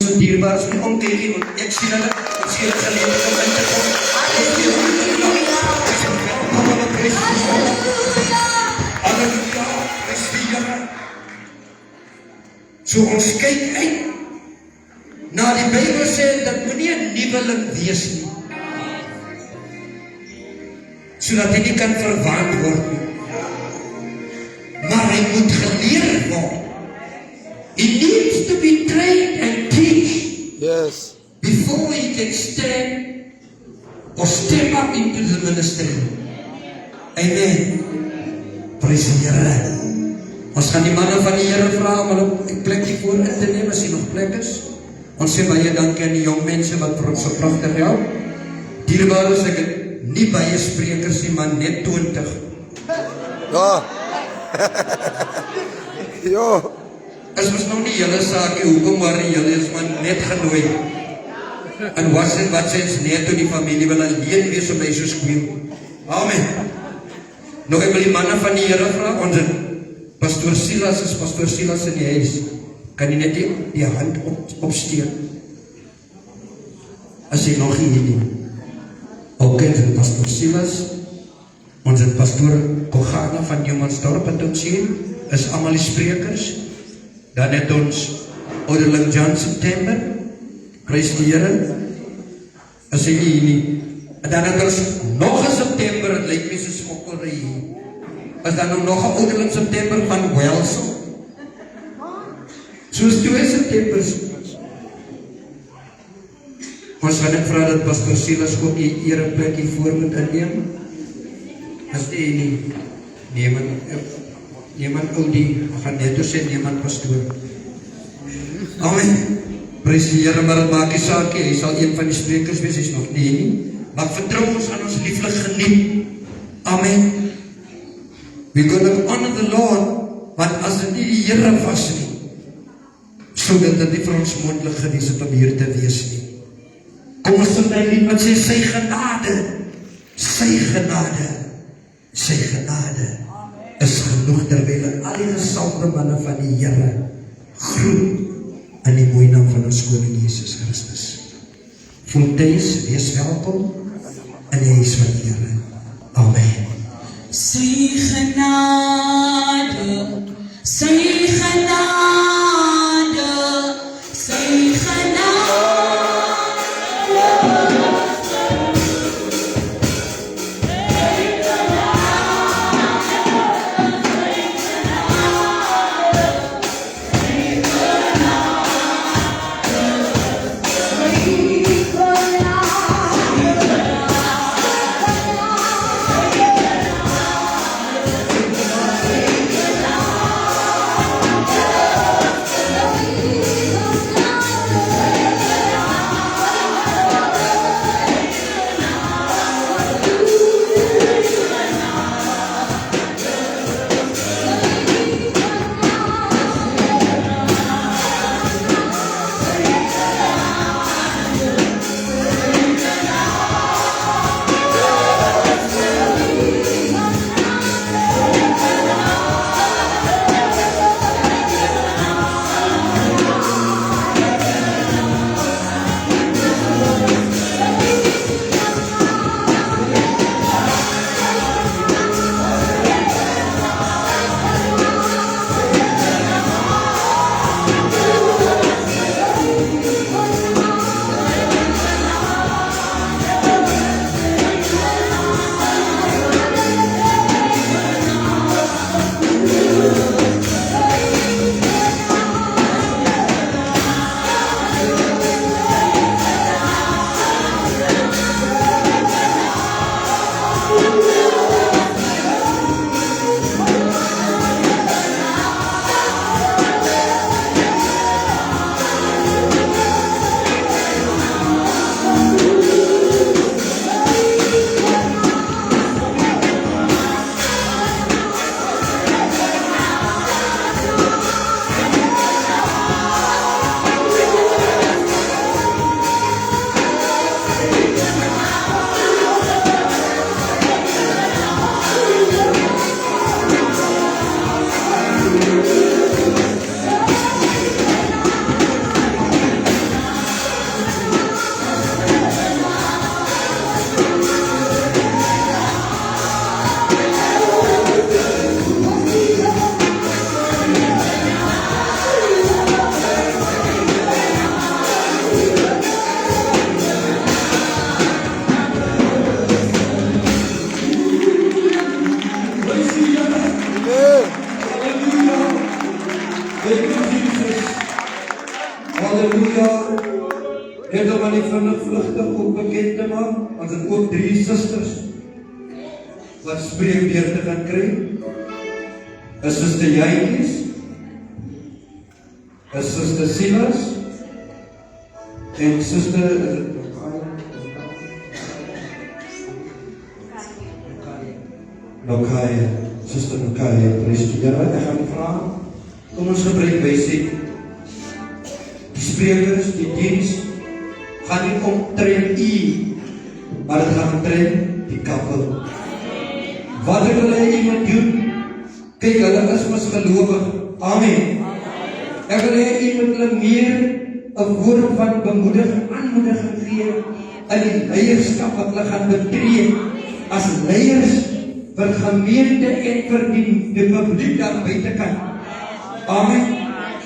dierbaar is nie omkyk nie, want ek sien hulle, ek sien hulle geleefd om in te kom. Ek sê, welkom hulle prijs die Here. Halleluja, prijs die Here. So ons kyk uit na die Bybel sê, dat moet nie 'n nuweling wees nie, sodat hy nie kan verwaand word nie. Maar hy moet geleer word. He needs to be trained and teach. Yes. Before he can stand or step up into the ministry. Amen. Praise die Here. Ons gaan die manne van die Here vra om hulle 'n plekkie voor in te neem as hier nog plek is. Ons sê baie dankie aan die jong mense wat vir ons so pragtig help. Dierbaar is ek het nie baie sprekers nie, maar net 20. Ja. Ja. Is ons nou nie julle saakie, hoekom worry julle is maar net genooi. En wat sê ons net toe die familie wil alleen wees om my so skoon. Amen. Nou ek wil die manne van die Here vra, ons Pastor Silas is Pastor Silas in die huis. Kan jy net die hand opsteek? As jy nog hier nie. Ok, ons het Pastor Silas, ons het Pastor Kogana van Newmansdorp wat ons sien, is allemaal die sprekers. Dan het ons ouderling Jan September, prijs die Here, as hy hier nie. En dan het ons nog een September, het lyk my so smokkelry hier. As dan nog een ouderling September van Welsel. Soos 2 Septembers. Ons gaan ek vraag dat Pastor Silas ook die ereplek hier voor moet inneem. As die nie, niemand Oudie, ek gaan net sê niemand pastoor. Amen. Prys die Here, maar het maak die saakie, hy sal een van die sprekers wees, hy is nog nie. Maar vertrouw ons aan ons lieflik geniet. Amen. We're gonna honor the Lord, want as dit nie die Here was nie, so dat dit nie vir ons moontlik gewees het om hier te wees nie. Kom ons sing my lied wat sê, sy genade, sy genade, sy genade is genoeg terwyl al die gesalfde manne van die Here groet in die mooie naam van ons koning Jesus Christus. Voel thuis, wees welkom in die huis van die Here. Amen. Sy genade, sy genade, sy genade. Halleluja. Net om aan die vlugtig ook bekend te maak, ons het ook 3 susters wat spreekbeurt te gaan kry. 'n Suster Jantjies, 'n Suster Silas en Suster Nokaya, Suster Nokaya, prys die Here. Ek gaan vra, kom ons gebruik basic. Die sprekers, die diens, gaan nie omtrent u, maar het gaan omtrent die kappel. Wat wil hulle iemand doen? Kyk, hulle is mos gelowig. Amen. Ek wil iemand hulle meer 'n woord van bemoediging, aanmoediging gee in die leierskap wat hulle gaan betree as leiers vir gemeente en vir die publiek daar buitekant. Amen.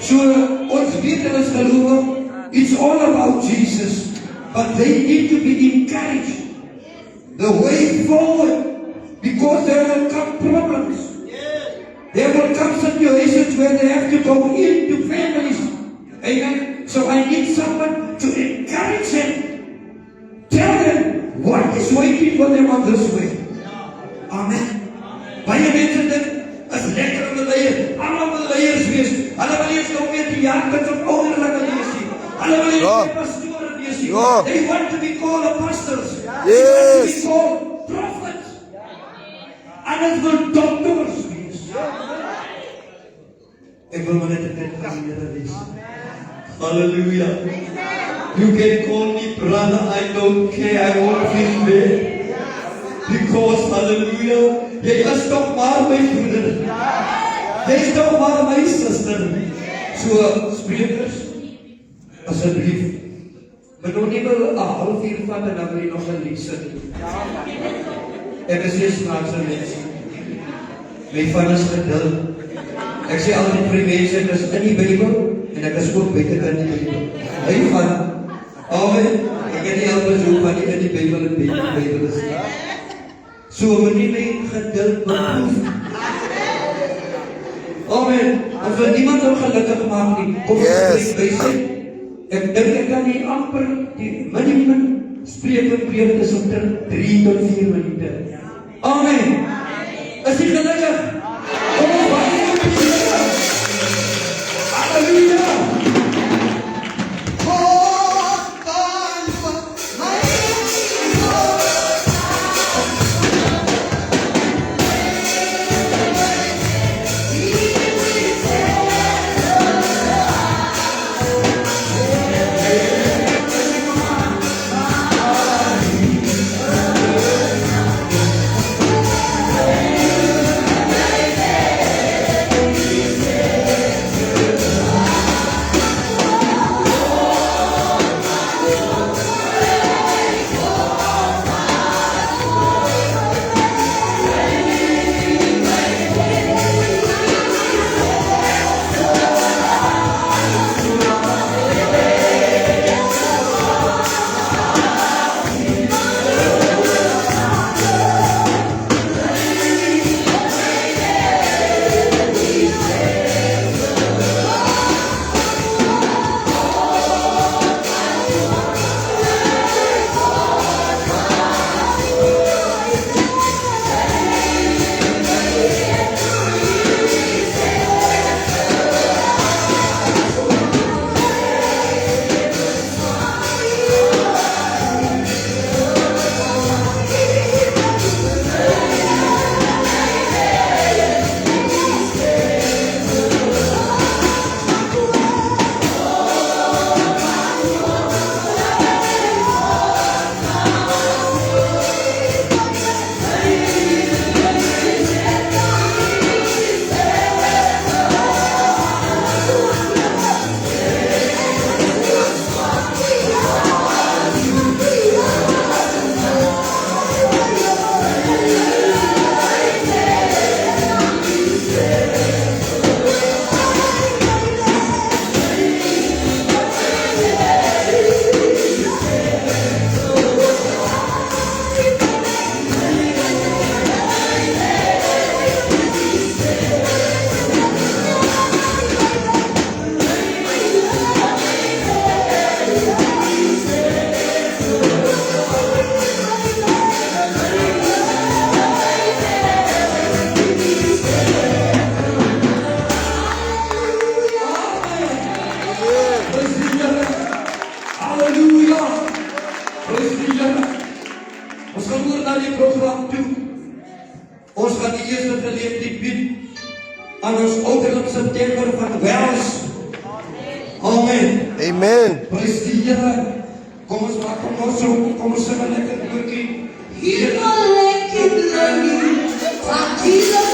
So, ons weet hulle is gelowig. It's all about Jesus. But they need to be encouraged. The way forward. Because there will come problems. There will come situations where they have to go into families. Amen. So I need someone to encourage them. Tell them what is waiting for them on this way. Amen. Baie mense dink is lekker om 'n leier. Almal wil leiers wees. Hulle wil eers nog meer die jongers of ouder laat wees. Hulle wil eers pastore wees. They want to be called apostles. They want to be called prophets. Hulle wil dokters wees. Ek wil maar net 'n kind van die Here wees. Hallelujah. You can call me brother, I don't care, I won't feel bad. Because, hallelujah, jy is toch maar my broeder. Jy is toch maar my sister. So, sprekers, asseblief, maar nog nie wil 'n halfuur vat en dan wil jy nog 'n lied sing. Ek is nie snaakse mens. My van is geduld. Ek sê altyd vir die mense, ek is in die Bybel en ek is ook buite in die Bybel. Hy van, amen, ek het nie albei so van die in die Bybel en buite die Bybel is nie. So moet nie my geduld beproef. Amen. Ons wil niemand ongelukkig maak nie. Kom ons by sê. Ek dink ek kan nie amper die minimum spreekbeurt is omtrent 3 tot 4 minute. Amen. Is jy gelukkig? Kom ons baie op die Here. Halleluja. aan ons ouderlings verteenwoordiger van Wels. Amen. Amen. Prys die Here. Kom ons maak hom ons so, kom ons sing 'n lekker liedjie. Hier wil ek in bly, want Jesus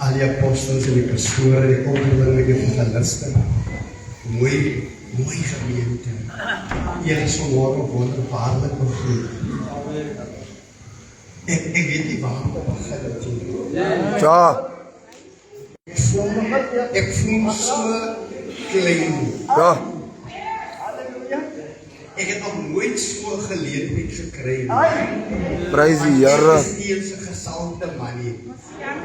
al die apostels en die pastore, die opleiding, die evangeliste. Mooi gemeente. Julle is vanmorgen wonderbaarlik begroet. Ek weet nie waarom op begin het nie. Ja. Ek voel so klein. Ja. Ek het nog nooit so 'n geleentheid gekry nie. Prys die Here. Ek is nie eens 'n gesalfde man nie.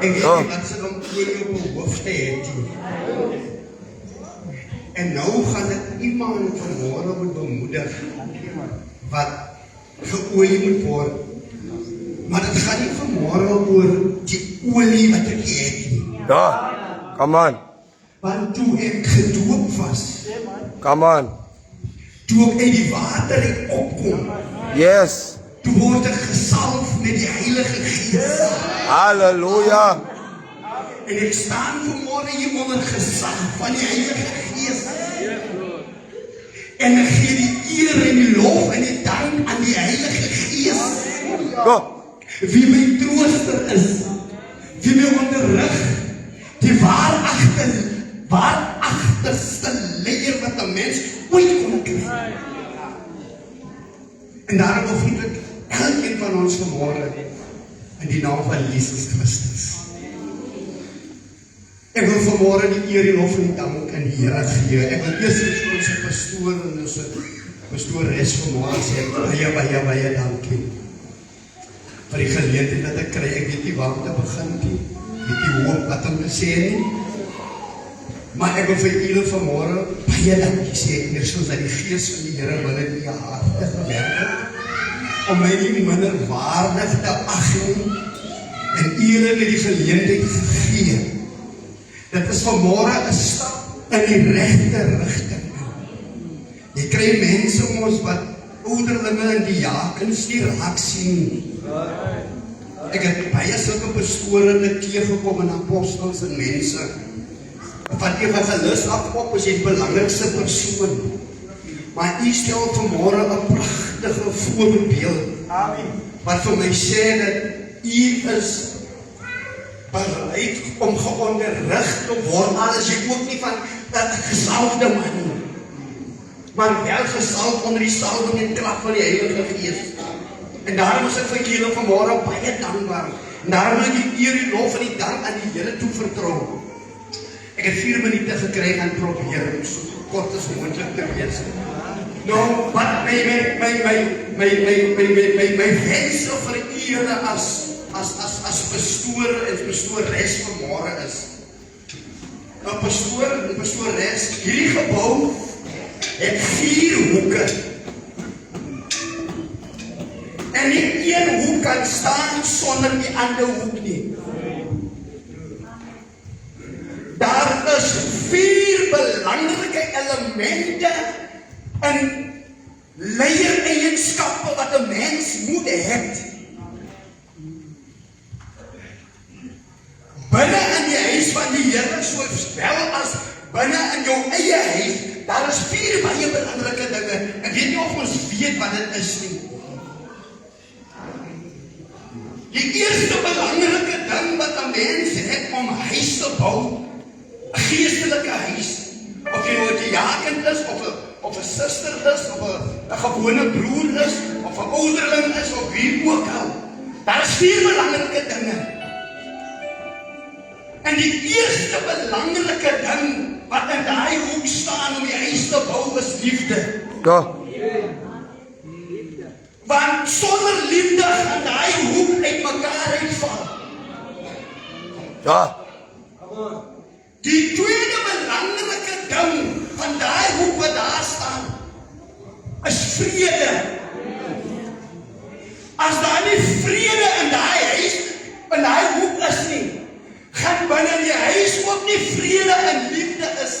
Ek weet nie wat se dan olie op my hoof te het nie. En nou gaan ek iemand vanmôre moet bemoedig wat geolie moet word. Maar dit gaan nie vanmôre oor die olie wat ek het nie. Ja. Come on. Want toe ek gedoop was, Come on. toe ek uit die water uit opkom, Yes. toe word ek gesalf met die Heilige Gees. Hallelujah. En ek staan vanmôre hier onder gesag van die Heilige Gees. En ek gee die eer en die lof en die dank aan die Heilige Gees. Go. Wie my trooster is, wie my onderrig, die waaragtigste leier wat 'n mens ooit kon kry. En daarom groet ek elkeen van ons vanmôre in die naam van Jesus Christus. Ek wil vanmôre die eer en lof en die dank aan die Here gee. Ek wil eers vir ons pastoor en ons pastoores vanmôre sê baie dankie vir die geleentheid dat ek kry. Ek weet nie waar om te begin nie. Weet nie hoe om wat om te sê nie. Maar ek wil vir julle vanmôre baie dankie sê. Eers soos dat die Gees van die Here wil in jou harte gewerk het om my nie minder waardig te ag nie en julle met die geleentheid gegee. Dit is vanmôre 'n stap in die regte rigting. Jy kry mense ons wat ouderlinge in die jakens nie raak sien nie. Ek het baie sulke pastore teëgekom en apostels en mense van evangelis afkop is die belangrikste persoon. Maar u stel vanmôre 'n pragtige voorbeeld. Amen. Wat vir my sê dat u is bereid om geonderrig te word, al is jy ook nie van 'n gesalfde man nie, maar wel gesalf onder die salwing en krag van die Heilige Gees. En daarom is ek vir julle vanmôre baie dankbaar. En daarom wil ek die eer, die lof en die dank aan die Here toevertrou. Ek het 4 minute gekry en probeer om so kort as moontlik te wees. Nou, wat my wens vir julle as pastoor en pastoores vanmôre is. 'n pastoor en pastoores, hierdie gebou het 4 hoeke. En nie een hoek kan staan sonder die ander hoek nie. Daar is 4 belangrike elemente in leiereienskappe wat 'n mens moet hê. Binne in die huis van die Here, sowel as binne in jou eie huis, daar is 4 baie belangrike dinge. Ek weet nie of ons weet wat dit is nie. Die eerste belangrike ding wat 'n mens het om 'n huis te bou, 'n geestelike huis, of jy nou 'n diaken is, of 'n suster is, of 'n gewone broer is, of 'n ouderling is, of wie ook al. Daar is 4 belangrike dinge. En die eerste belangrike ding wat in daai hoek staan om die huis te bou is liefde. Go. Want sonder liefde gaan daai hoek uit mekaar uitval. Ja. Die tweede belangrike ding van daai hoek wat daar staan is vrede. As daar nie vrede in daai huis, in daai hoek is nie, gaan binne die huis ook nie vrede en liefde is.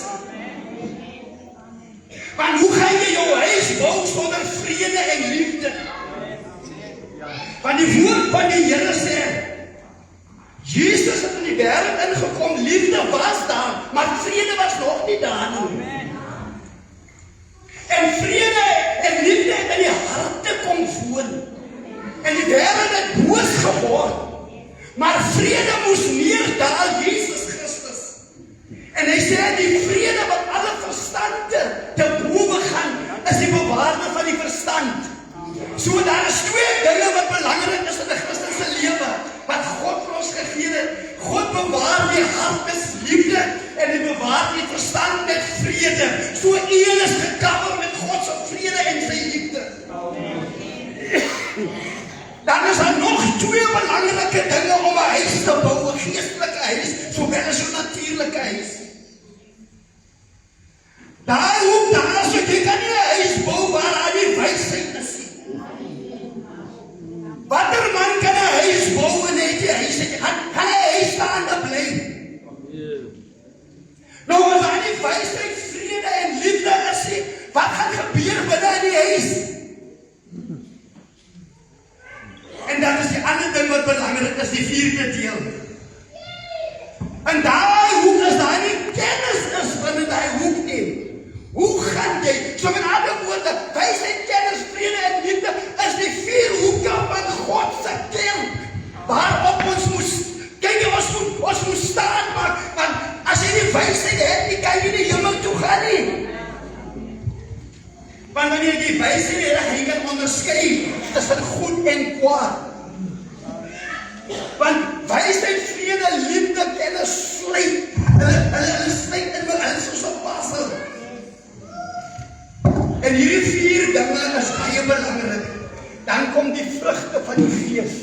Want hoe gaan jy jou huis bou sonder vrede en liefde? Want die woord van die Here sê, Jesus het in die wêreld ingekom, liefde was daar, maar vrede was nog nie daar nie. En vrede en liefde het in die harte kom woon. En die wêreld het boos geword. Maar vrede moes neerdaal, Jesus Christus. En hy sê die vrede wat alle verstande te bowe gaan, is die bewaarde van die verstand. So daar is 2 dinge wat belangrik is in 'n Christelike lewe, wat God vir ons gegee het. God bewaar die hart met liefde en hy bewaar die verstand met vrede. So een is gekover met God se vrede en sy liefde. Wat gaan gebeur binne in die huis? En dan is die ander ding wat belangrik is, die vierde deel. En daai hoek is daar nie kennis is binne daai hoek nie. Hoe gaan jy? So met ander woorde, wysheid, kennis, vrede en liefde is die vier hoeke van God se kerk. Waarop ons moet, kyk jy, ons moet staan maak, want as jy die wysheid het, nie kan jy die hemel toe gaan nie. Want wanneer jy die wysheid het, jy kan onderskei tussen goed en kwaad. Want wysheid, vrede, liefde, kennis sluit. Hulle sluit in hulle soos 'n puzzle. En hierdie vier dinge is baie belangrik. Dan kom die vrugte van die Gees.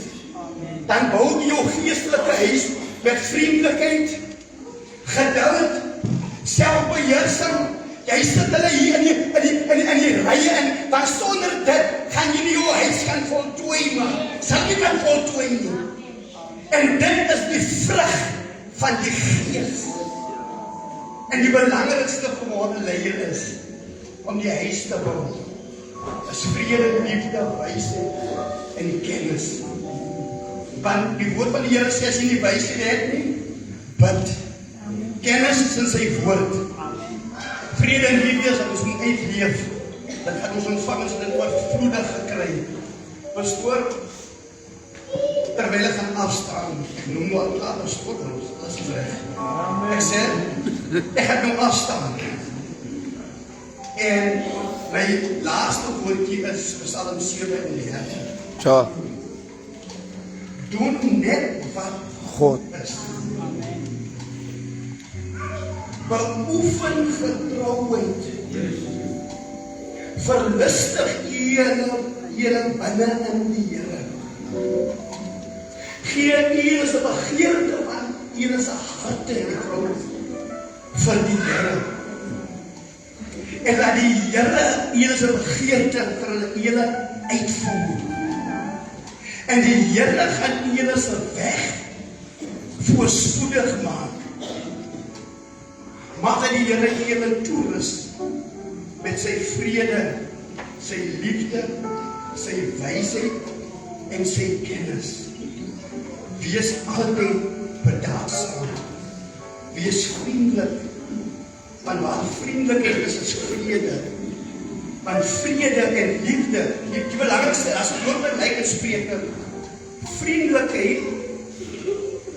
Dan bou jy jou geestelike huis met vriendelikheid, geduld, selfbeheersing. Jy sit hulle hier in die rye en dan sonder dit gaan jy nie jou huis kan voltooi maar. Sal jy kan voltooi nie. En dit is die vrug van die Gees. En die belangrikste geworde leier is om die huis te bou. Is vrede, liefde, wysheid en die kennis. Want die woord van die Here sê as jy nie wysheid het nie, bid. Kennis is in sy woord. Vrede en liefde is dat ons moet uitleef. Dat gaan ons ontvang as dit oorvloedig gekry. Pastoor, terwyl ek gaan afstaan, ek noem nou al klaar pastoor, as is reg. Ek sê, ek gaan nou afstaan. En my laaste woordjie is Psalm 37. Ja. Doen net wat God is. Beoefen getrouheid. Verlustig julle binne in die Here. Gee julle 'n begeerte van julle se harte en vrou vir die Here. En laat die Here julle se begeerte vir julle uitvoer. En die Here gaan julle se weg voorspoedig maak. Mag dat die Here julle toerus met sy vrede, sy liefde, sy wysheid en sy kennis. Wees altyd bedaagsaam. Wees vriendelik. Want waar vriendelikheid is vrede. Want vrede en liefde, die belangrikste, as ek hoor lyk en Spreuke, vriendelikheid,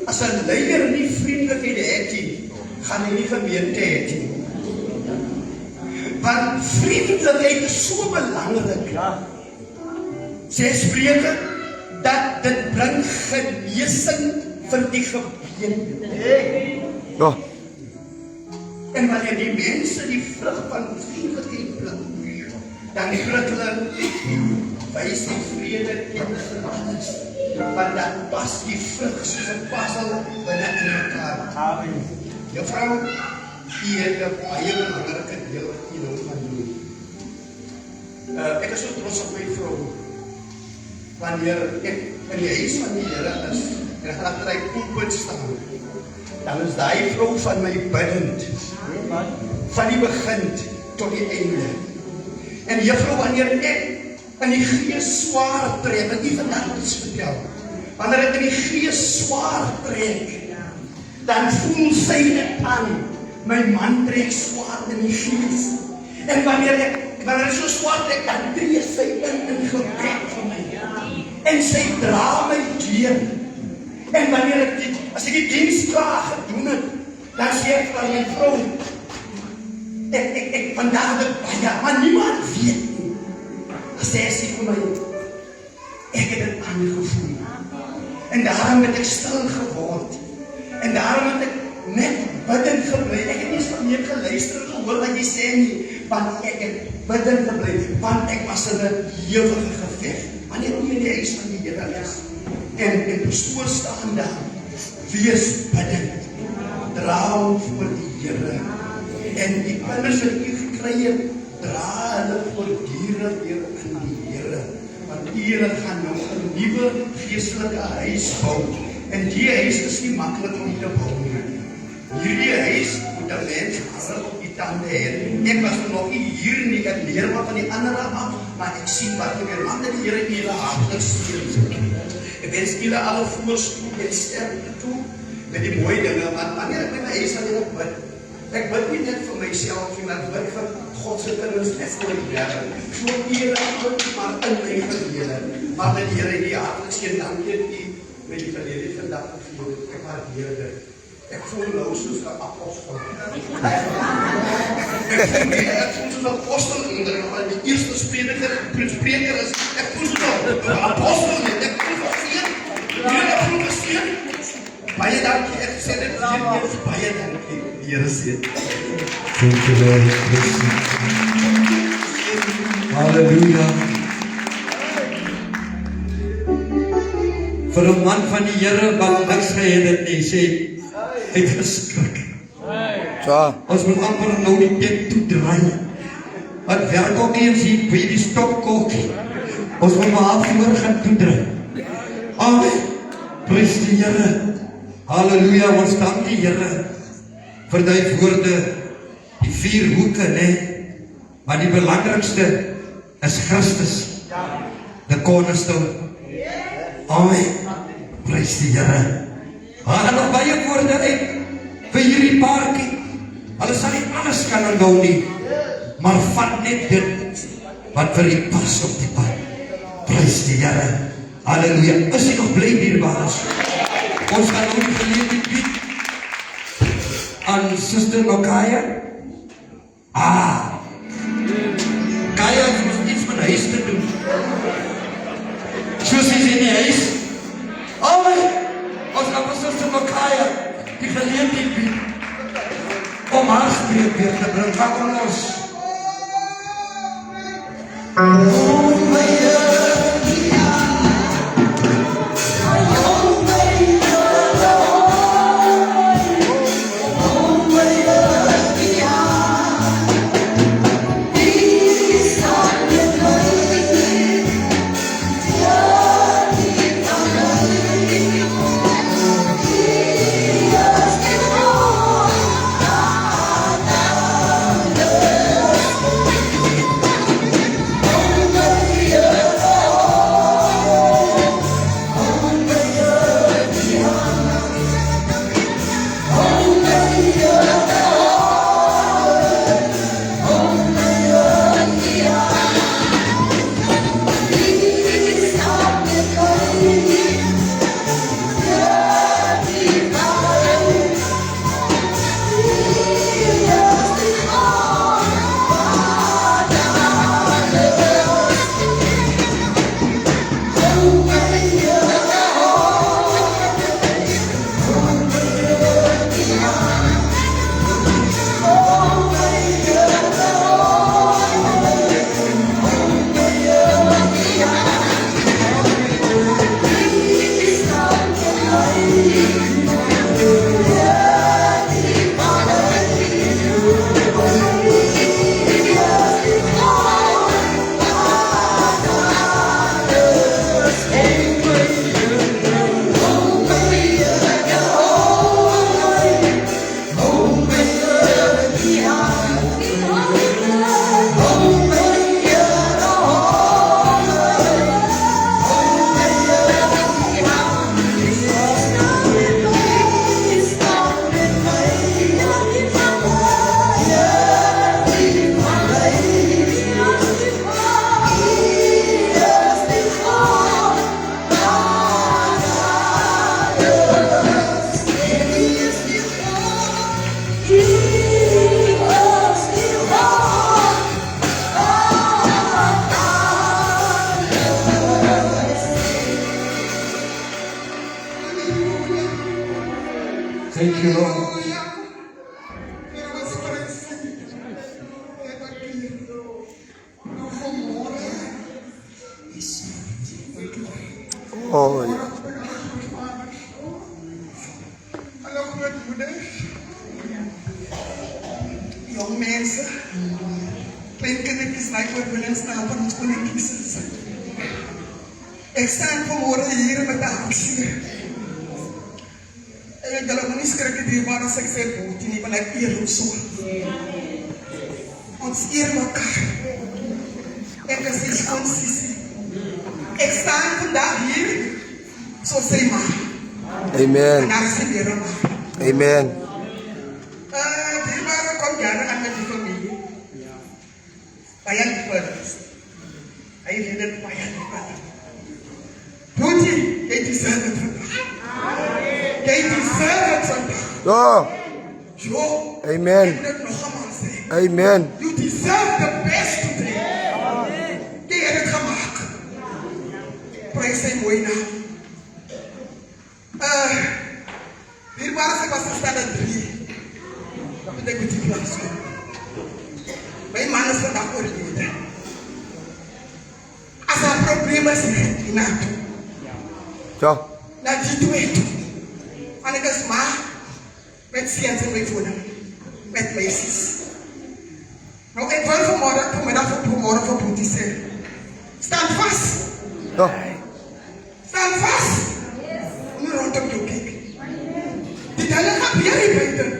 as 'n leier nie vriendelikheid het nie, gaan hy nie gemeente het nie. Want vriendelikheid is so belangrik. Sê Spreuke, dat dit bring genesing vir die gebeente. Ja. En wanneer die mense die vrug van vriendelikheid pluk, dan pluk hulle wysheid, vrede, kennis en alles. Want dan pas die vrug soos 'n puzzle binne in mekaar. Amen. Juffrou, hier het 'n baie belangrike deel wat jy nou gaan doen. Ek is so trots op my vrou. Wanneer ek in die huis van die Here is, en ek gaan agter hy pulpit staan, dan is daai vrou van my bidend. Van die begin tot die einde. En juffrou, wanneer ek in die Gees swaar trek, wat nie vandag iets vertel, wanneer ek in die Gees swaar trek, dan voel sy dit aan. My man trek swaar in die Gees. En wanneer ek so swaar trek, dan tree sy in gebed vir my. En sy dra my deur. En wanneer as ek die diens klaar gedoen het, dan sê ek vir my vrou, ek vandag het baie, maar niemand weet nie. Dan sê sy vir my, ek het dit aangevoel. En daarom het ek stil geword. En daarom het ek net bidend gebly. Ek het nie eens van meer geluister en gehoor wat jy sê nie, want ek het bidend gebly, want ek was in 'n ewige geveg. Wanneer jy in die huis van die Here is, en pastoor staan daar, wees bidend, dra hom voor die Here, en die kinders wat jy gekry het, dra hulle voortdurend weer in die Here, want die Here gaan nou 'n nuwe geestelike huis bou, en die huis is nie maklik om te bou nie. Hierdie huis moet 'n mens op die kante het. Ek was nog nie hier nie, ek leer maar van die ander af, maar ek sien wat gebeur. Man, dat die Here julle hartlik seën. Ek wens julle alle voorspoed en sterkte toe met die mooi dinge, want wanneer ek by my huis aan julle bid, ek bid nie net vir myself nie, maar ek bid vir God se kinders net vir die wêreld. So eer en God, maar in my vir julle. Maar dat die Here die hartlik seën, dankie dat u met die verlede vandag gevoel het. Ek waardeer dit. Ek voel nou soos 'n apostel. Ek voel soos 'n apostel in die eerste spreker is. Ek voel soos 'n apostel nie. Ek voel geseën. Ek voel geseën. Baie dankie. Ek sê dit weer baie dankie. Die Here seën. Thank you, Lord. Halleluja. Vir 'n man van die Here wat niks gehad het nie, sê hy het geskrik. Ja. Ons moet amper nou die tent toe draai. Wat werk ook eens hier by die stopkok. Ons moet maar voor gaan toe draai. Amen. Prys die Here. Halleluja, ons dank die Here vir die woorde, die 4 hoeke, nee. Maar die belangrikste is Christus, die cornerstone. Amen. Prys die Here. Daar gaan nog baie woorde uit vir hierdie paartjie. Hulle sal nie alles kan onthou nie, maar vat net dit wat vir die pas op die pad. Prys die Here. Halleluja. Is jy nog bly dierbares? Ons gaan nou die geleentheid bied aan Suster Nokaya. Kaya het iets met huis te doen. Soos is in die huis. Ons gaan vir Suster Nokaya die geleentheid bied om haar spreek weer te bring. Kom ons. Thank you, Lord. Oh, ja. Hallo grootmoeder. Jong mense. Klein kindertjies lyk oor Willem staan van ons koninkjes. Ek staan vanmorgen hier met de hartseer. En ek wil nie skrik het hier, maar as ek sê, boetie nie, want ek eer hom so. Ons eer mekaar. Ek is die skoonsissie. Ek staan vandag hier soos sy ma. Amen. En daar is die Here ma. Amen. Dierbare kom jare aan met die familie. Baie liefde. Hy het dit baie liefde. Boetie, jy deserve het vandag. Jy deserve het vandag. Ja. Jo, Amen. ek moet dit nog eenmaal sê. Amen. You deserve the best today. Jy het het gemaak. Prijs sy mooi naam. Dierbare sy was gestaan in 3. Dat moet ek met die plaas kom. My man is vandag oorlede. As daar probleme is, na toe. Ja. Na die twee toe. En ek is ma, met seuns in my woning, met meisies. Nou ek wil vanmiddag vir Boetie sê, staan vast. Ja. Staan vast. Nie rondom jou kyk. Die dinge gebeur hier buiten.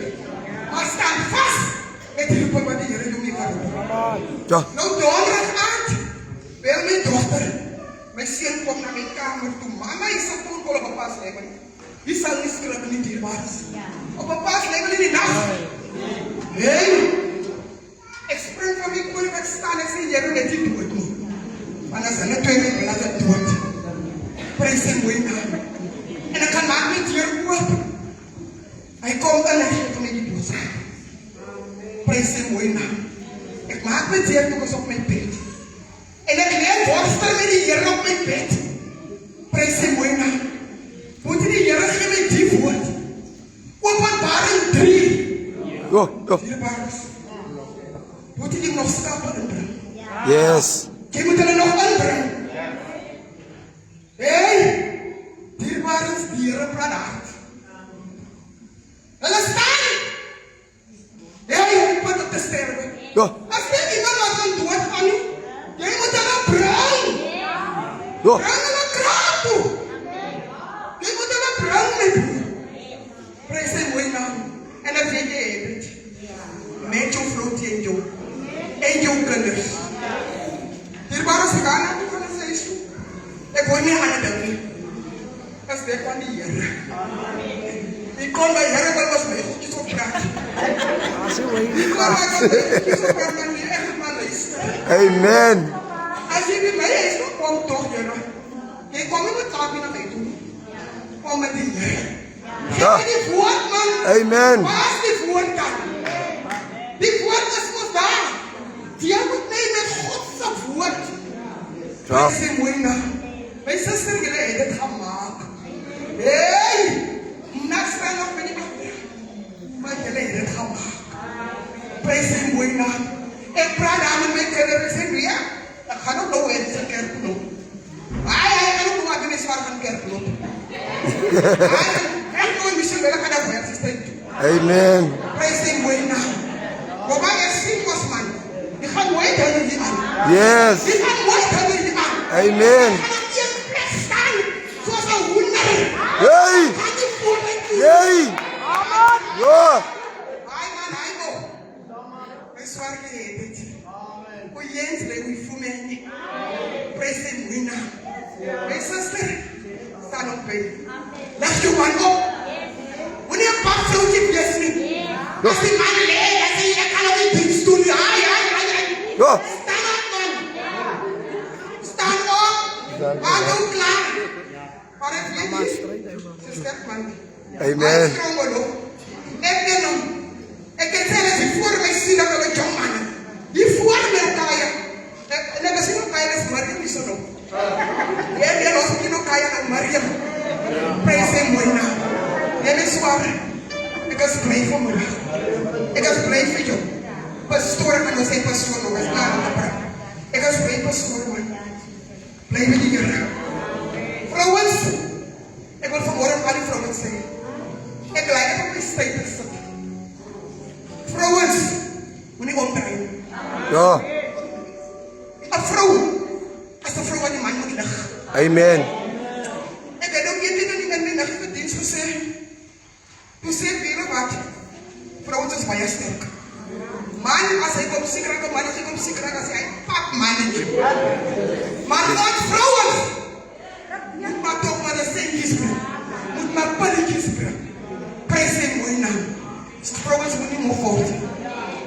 Maar staan vast met die roeping wat die Here jou mee kan doen. Ja. Nou donderdag aand, bel my dochter. My seun kom na my kamer toe. Mama, hy sal phone call op papa's level. Hy sal nie skryf nie dierbares. Op papa's level in die nacht. Hey! Ek spring van my koor wat staan, ek sê, Here, net die dood nie. Want as hulle twee my blad het dood. Prys sy mooi naam. En ek kan maak my deur oop. Hy kom in, hy geef my die dood. Prys sy mooi naam. Ek maak my deur toe op my bed. En ek leer worstel met die Here op my bed. Prys sy mooi naam. Moet die Here gee my die woord. Openbaring 3. Ja. Ja. Dierbares. Moet jy nog stappe inbring? Yes. Jy moet hulle nog inbring. Hey! Dierbares, die Here praat hard. Hulle staan! Hey, wat op te sterwe. Ja. As dit iemand wat aan dood gaan nie, jy moet hulle bring. Ja. Bring hulle kraag toe. Jy moet hulle bring, my broer. Prys sy mooi naam. En ek weet jy het het. Met jou vrou teen jou. En jou kinders. Dierbare se gaan na toe van die huis toe. Ek hoor nie aan die ding nie. As dit van die Here. Die kon by Here wil was my goedjes op praat. Die kon by goedjes op praat, maar nie echt maar luister. Amen. As jy by my huis toe kom toch, Here. Jy kom nie met taak na my toe. Kom met die Here. Geef my die woord, man. Amen. Waar is die woord dan? Die woord is ons daar. Die moet my met Godse woord. Ja. Prys sy mooi naam. My sister, julle het dit gemaak. Hey! Niks staan nog met die ander. Maar julle het dit gemaak. Prys sy mooi naam. Ek praat daar met my kinderen. Ek sê, ja, ek gaan ook nou in sy kerk loop. Hij kan ook nog een zwaar van kerk lopen. Hij kan misschien wel gaan naar het systeem toe. Amen. Prijs zijn mooi naam. Waarbij je ziek was, man. Die gaat nooit hebben die aan. Yes. Die gaat nooit hebben die aan. Amen. Die gaat op je plek staan. Zoals een hoender. Hey. Gaat die voor mij toe. Hey. Ja. Hij man, hij ook. Mijn zwaar geheet. O Jens, hoe voel mij niet. Prijs zijn mooi naam. Mijn zuster, staan op bij. Laat je man op. Wanneer een paar vrouwtje bless niet. Als die man leert, dan zeg je, ik kan ook niet dienst doen. Ja. Ja. Staan op, man. Staan op. Maak ook klaar. Maar ik weet niet. Ze is sterk, man. Amen. Hij is strong, hoor. Ik ken hem. Ik kan zeggen, die voor mij zien dat we jong mannen. Die voor mij elkaar. En dan zien we elkaar, dat is Mariam niet zo nog. Ja, die los ik in elkaar naar Mariam. Prijs zijn mooi naam. Jij bent zwaar. Ik was blij voor me. Ik was blij voor jou. Pastoor, kan we zijn pastoor nog eens klaar met praten. Ik was blij pastoor, man. Blij met die Heer. Vrouwens, ik wil vanmorgen al die vrouwen zeggen. Ik lijk op mijn stijl zitten. Vrouwens, moet niet omdraaien. Ja. Een vrouw, als een vrouw aan die man moet liggen. Amen. Ik heb ook niet in die nacht in dienst gezegd. Toen zei ik weer wat. Vrouwen is baie sterk. Man, as hy kom siek raak, man, as hy kom siek raak, as hy pap mannetje. Maar wat vrouens, moet maar toch maar een centjes brengen. Moet maar pilletjes brengen. Prijs hem mooi naam. Vrouwens moet niet meer voort.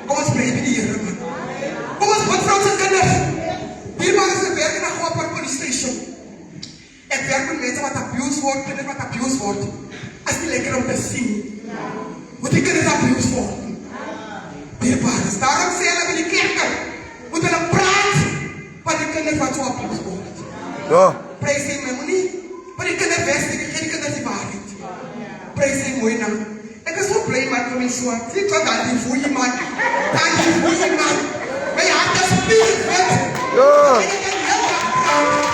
Kom eens blijven die Heer, man. Kom eens, wat vrouwens en kinders. Hier waren ze werken naar Hopper Police Station. Ik werk met mensen wat abused wordt, kinderen wat abused wordt. Als die lekker om te zien. Moet die kinderen abused worden. Dierbares. Daarom zijn we in de kerken. Moeten we praten van die kinderen wat zo abused worden. Ja. Prijs hem mijn moeder. Maar die kinderen westen, geen kinderen die waarheid. Prijs hem mooi naam. Ik ben zo blij met mijn zoon. Zie je dat die voeie man. Dat die voeie man. Maar je had dat spirit, weet je. Ja. En ik kan heel wat praten.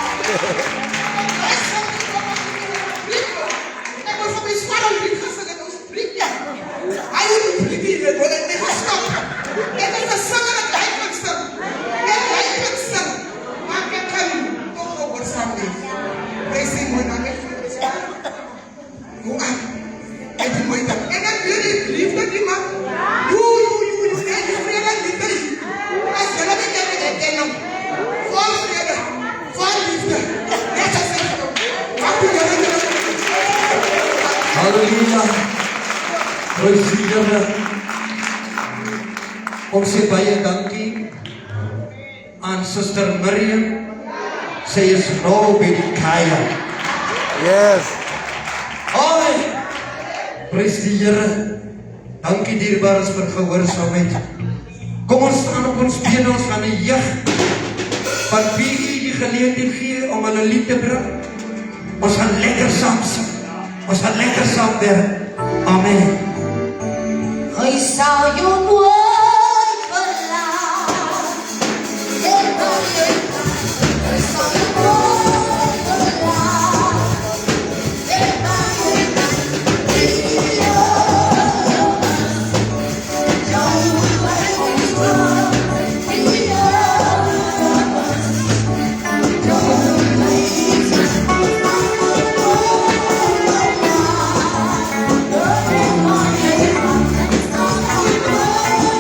Ik was op mijn zwaar lied gezegd. Dat was prikken. Hij wil niet prikken. Ik wil het niet gestopt. Ik ben een zanger dat hij kan zingen. En hij kan zingen. Maar ik kan toch over zingen. Prijs hem mooi naam. Hoe aan? En die mooi dat. En dan jullie liefde die man. En die vrede liefde. Als je dat niet hebt kennen. Vol vrede. Vol liefde. Net als ik. Wat doe je dan? Halleluja. Prys die Here. Ons sê baie dankie aan Suster Miriam. Sy is nou by die Kaya. Yes. Amen. Prys die Here. Dankie dierbares vir gehoorsaamheid. Kom ons staan op ons bene, ons gaan die jeug van wie u die geleentheid gee om hulle lied te bring. Ons gaan lekker saam sing. Ons gaan lekker saam werk. Amen. Hy sal jou nooit verlaat. Hy sal jou nooit verlaat. Oh,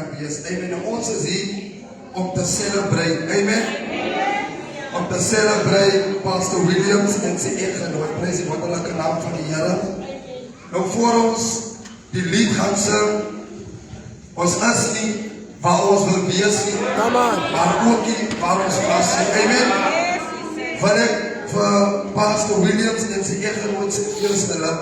kan wees. Amen. En ons is hier om te celebrate. Amen. Om te celebrate Pastor Williams en sy eggenoot. Prys die wonderlike naam van die Here. Nou voor ons die lied gaan sing, ons is nie waar ons wil wees nie, maar ook nie waar ons was nie. Amen. Wil ek vir Pastor Williams en sy eggenoot sy eerste lid.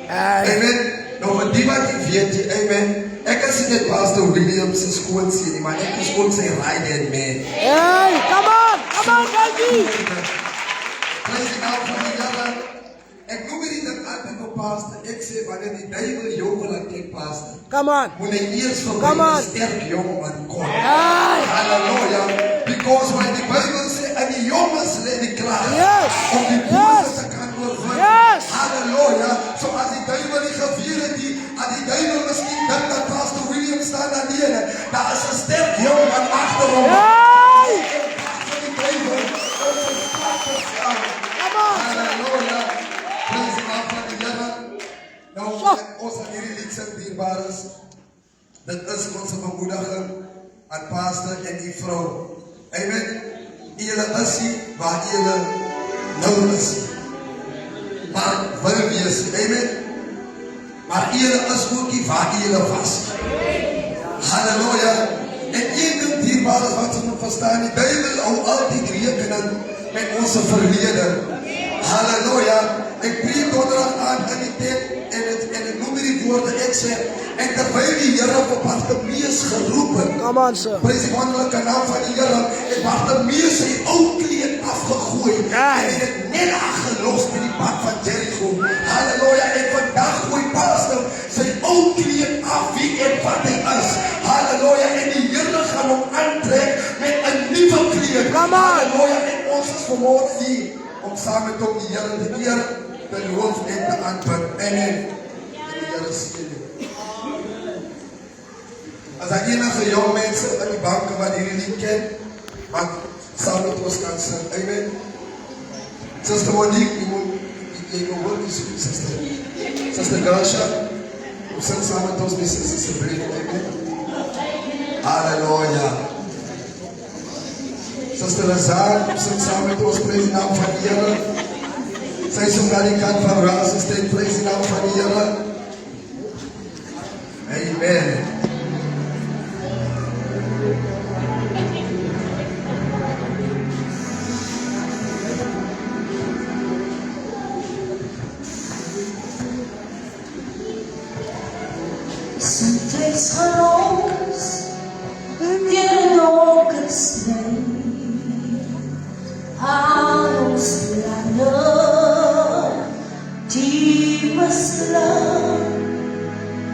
Amen. Nou vir die wat ek weet jy, amen. Ek is nie net Pastor Williams se skoonseun nie, maar ek is ook sy right-hand man. Hey, come on, baby. Prys die naam van die Here. Ek noem hierdie ding altyd op Pastor. Ek sê wanneer die duiwel jou wil attack, Pastor, Come on. moet hy eers vir Come my on. sterk jongeman kom. Hey. Hallelujah. Because when die Bybel sê in die jonges lê die krag Yes. om die bose te kan oorwin. Yes. Hallelujah. So as die duiwel nie geweer het nie, as die duiwel miskien dink dat Pastor William staan alleen, daar is 'n sterk jongeman agter hom. Hey. Come on. Hallelujah. Praise the Lord van die Here. Nou, ons aan hierdie lied sing, dierbares. Dit is ons bemoediging aan Pastor en die vrou. Amen. Julle is hier waar julle nou is. Maar wil wees. Amen. Maar julle is ook hier waar julle was. Halleluja. En een ding dierbares wat ons moet verstaan, die Bybel hou altyd rekening met ons verlede. Halleluja. Ek preek donderdag aan in die tent en ek noem hierdie woorde, ek sê, en terwyl die Here vir Bartimeus geroep het, Come on, sir. prys die wonderlike naam van die Here, het Bartimeus sy ou kleed afgegooi en het net aangelos by die pad van Jericho. Halleluja. En vandag gooi Pastor sy ou kleed af, wie en wat hy is. Halleluja. En die Here gaan hom aantrek met 'n nuwe kleed. Come on. Halleluja. En ons is vanmôre hier om saam met hom die Here te eer, te loof en te aanbid. Amen. En die Here seën u. As daar enige jong mense in die banke wat hierdie lied ken, wat saam met ons kan sing. Amen. Sister Monique, jy moet hoor die soek, sister. Sister Gasha, kom sing saam met ons, Sister Brenda. Amen. Halleluja. Sister Razan, kom sing saam met ons, prys die naam van die Here. Sy sing aan die kant van Raas, stem prys die naam van die Here. Amen. Sometimes geloof teen donker stryd. Al ons planne die mislukt,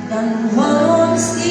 dan hoor ons die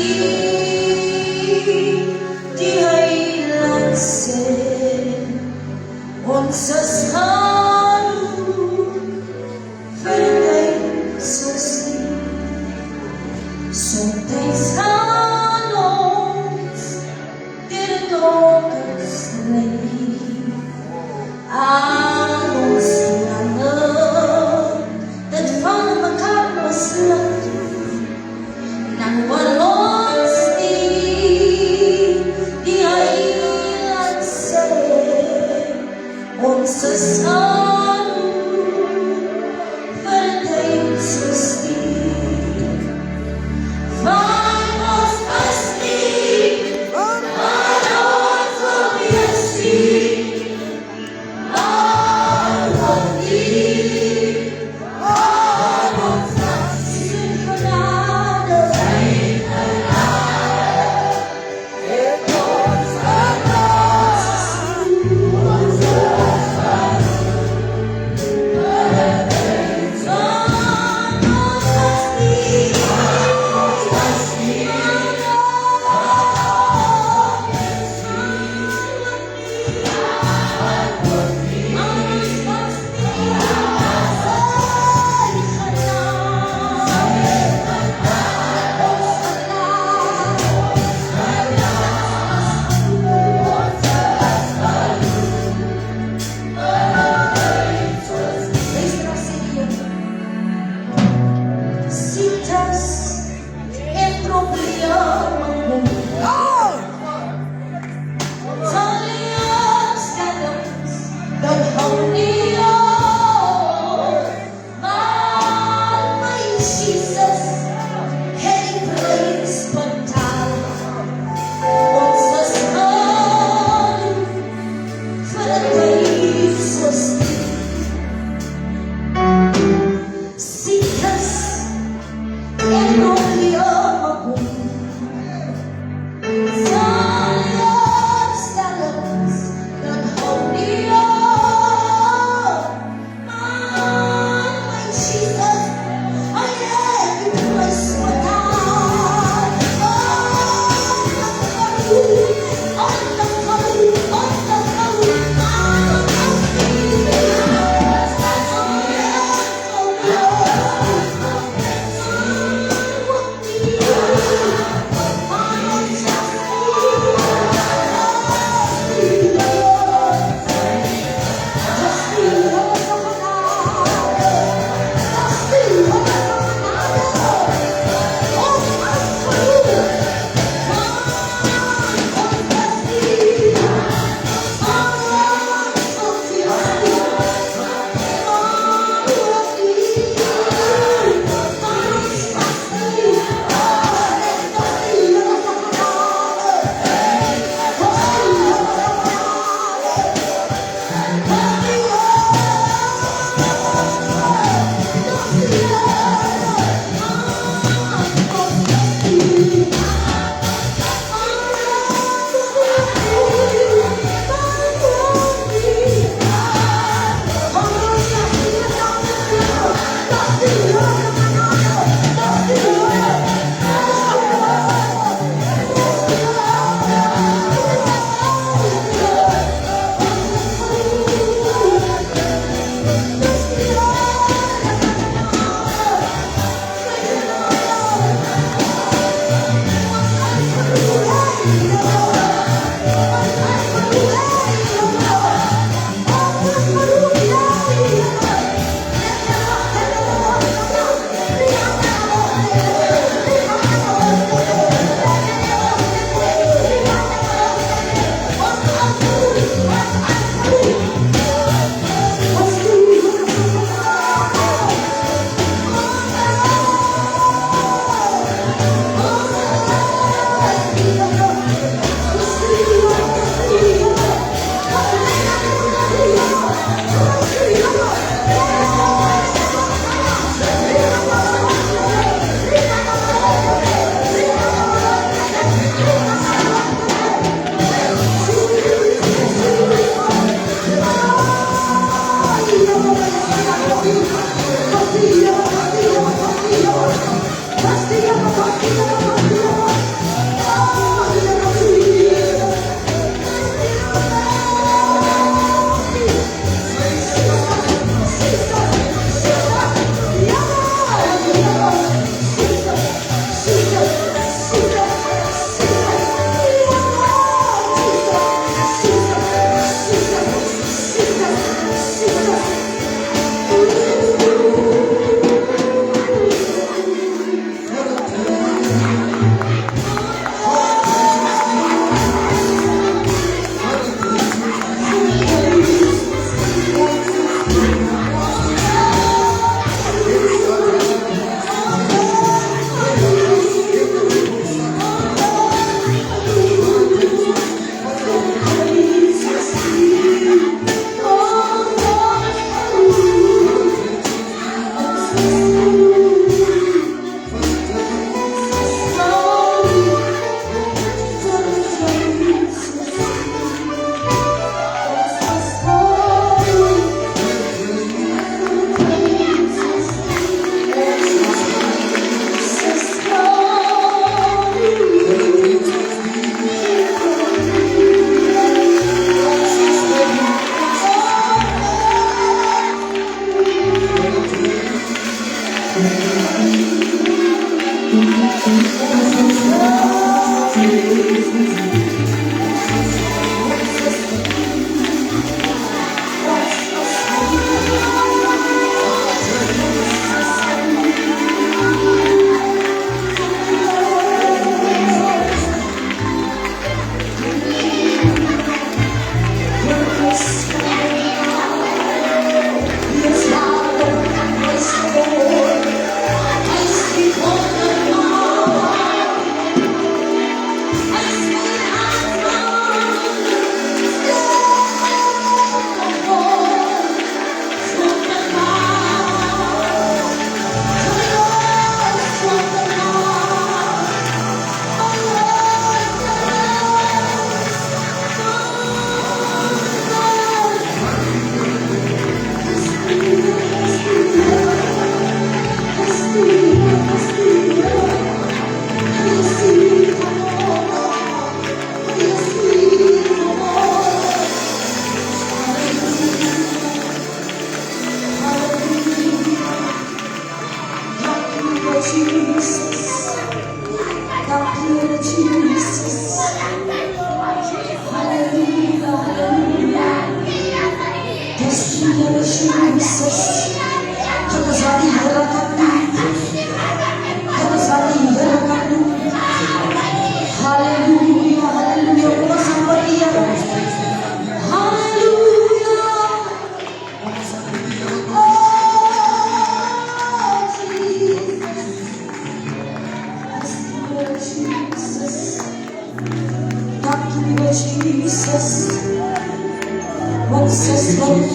Ons is groot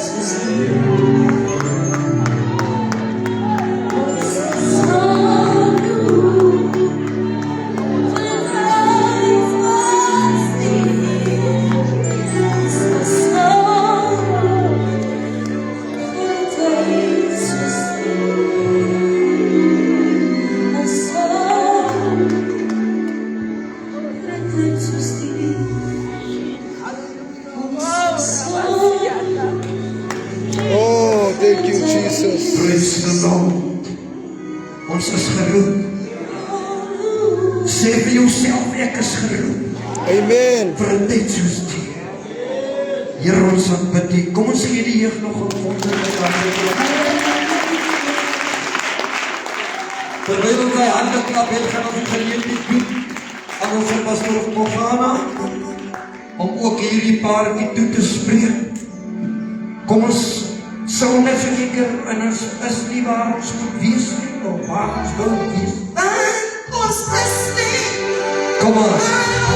soos U. Ons is groot. Vanuit was die Heer. Ons is groot. Vanuit soos U. Ons is groot. Vanuit soos U. Oh, thank you, Jesus. Praise the Lord. Ons is geroep. Sê vir jouself, ek is geroep. Amen. Vir 'n tyd soos die. Here, ons aanbid U. Kom ons gee die jeug nog 'n wonderlike hand. Terwyl wij hande klap het, gaan ons die geleentheid doen aan onze pastoor Mofana om ook hierdie paartjie toe te spreek. Kom ons sal net verkeer en ons is nie waar ons moet wees nie, of waar ons wil wees. Ons is nie. Kom ons.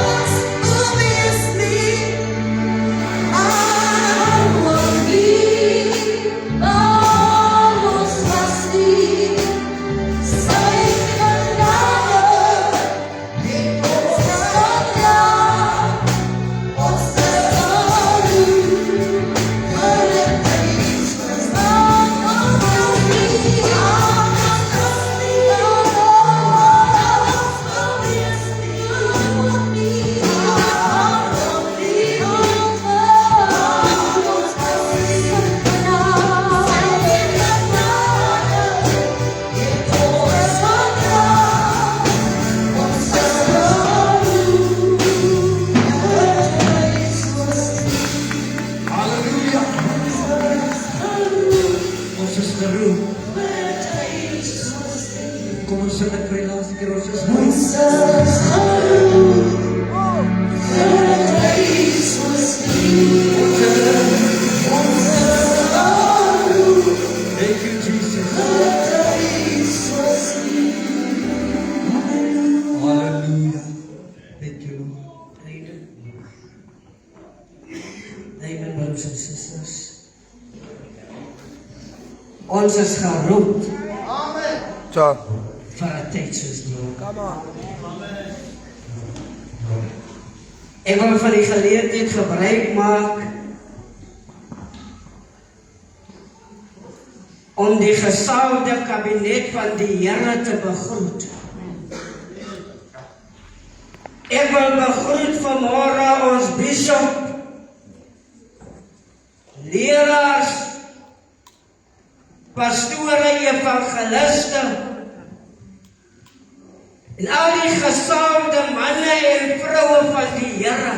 Ons wil wees nie. Ons nie. Ons was nie. Sy genade het ons gedra. Ons is geroep. Vir 'n tyd soos Halleluja. Ons is geroep. Kom ons sing dit vir die laaste keer. Ons is geroep. Thank you, Jesus. Hallelujah. Thank you, Lord. Amen, brothers and sisters. Ons is geroep Ja. vir 'n tyd soos die. Come on. Ek wil van die geleentheid gebruik maak om die gesalfde kabinet van die Here te begroet. Ek wil begroet vanmôre ons bishop, leraars, pastore, evangeliste en al die gesalfde manne en vroue van die Here.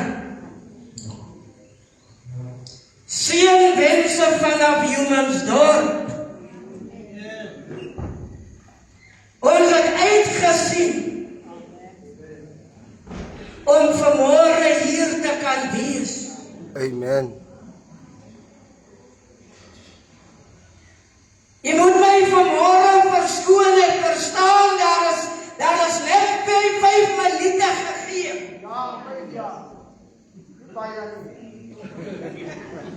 Seënwense vanaf Humansdorp. Ons het uitgesien om vanmôre hier te kan wees. Amen. Jy moet my vanmôre verskoon, ek verstaan, daar is net 5 minute gegee.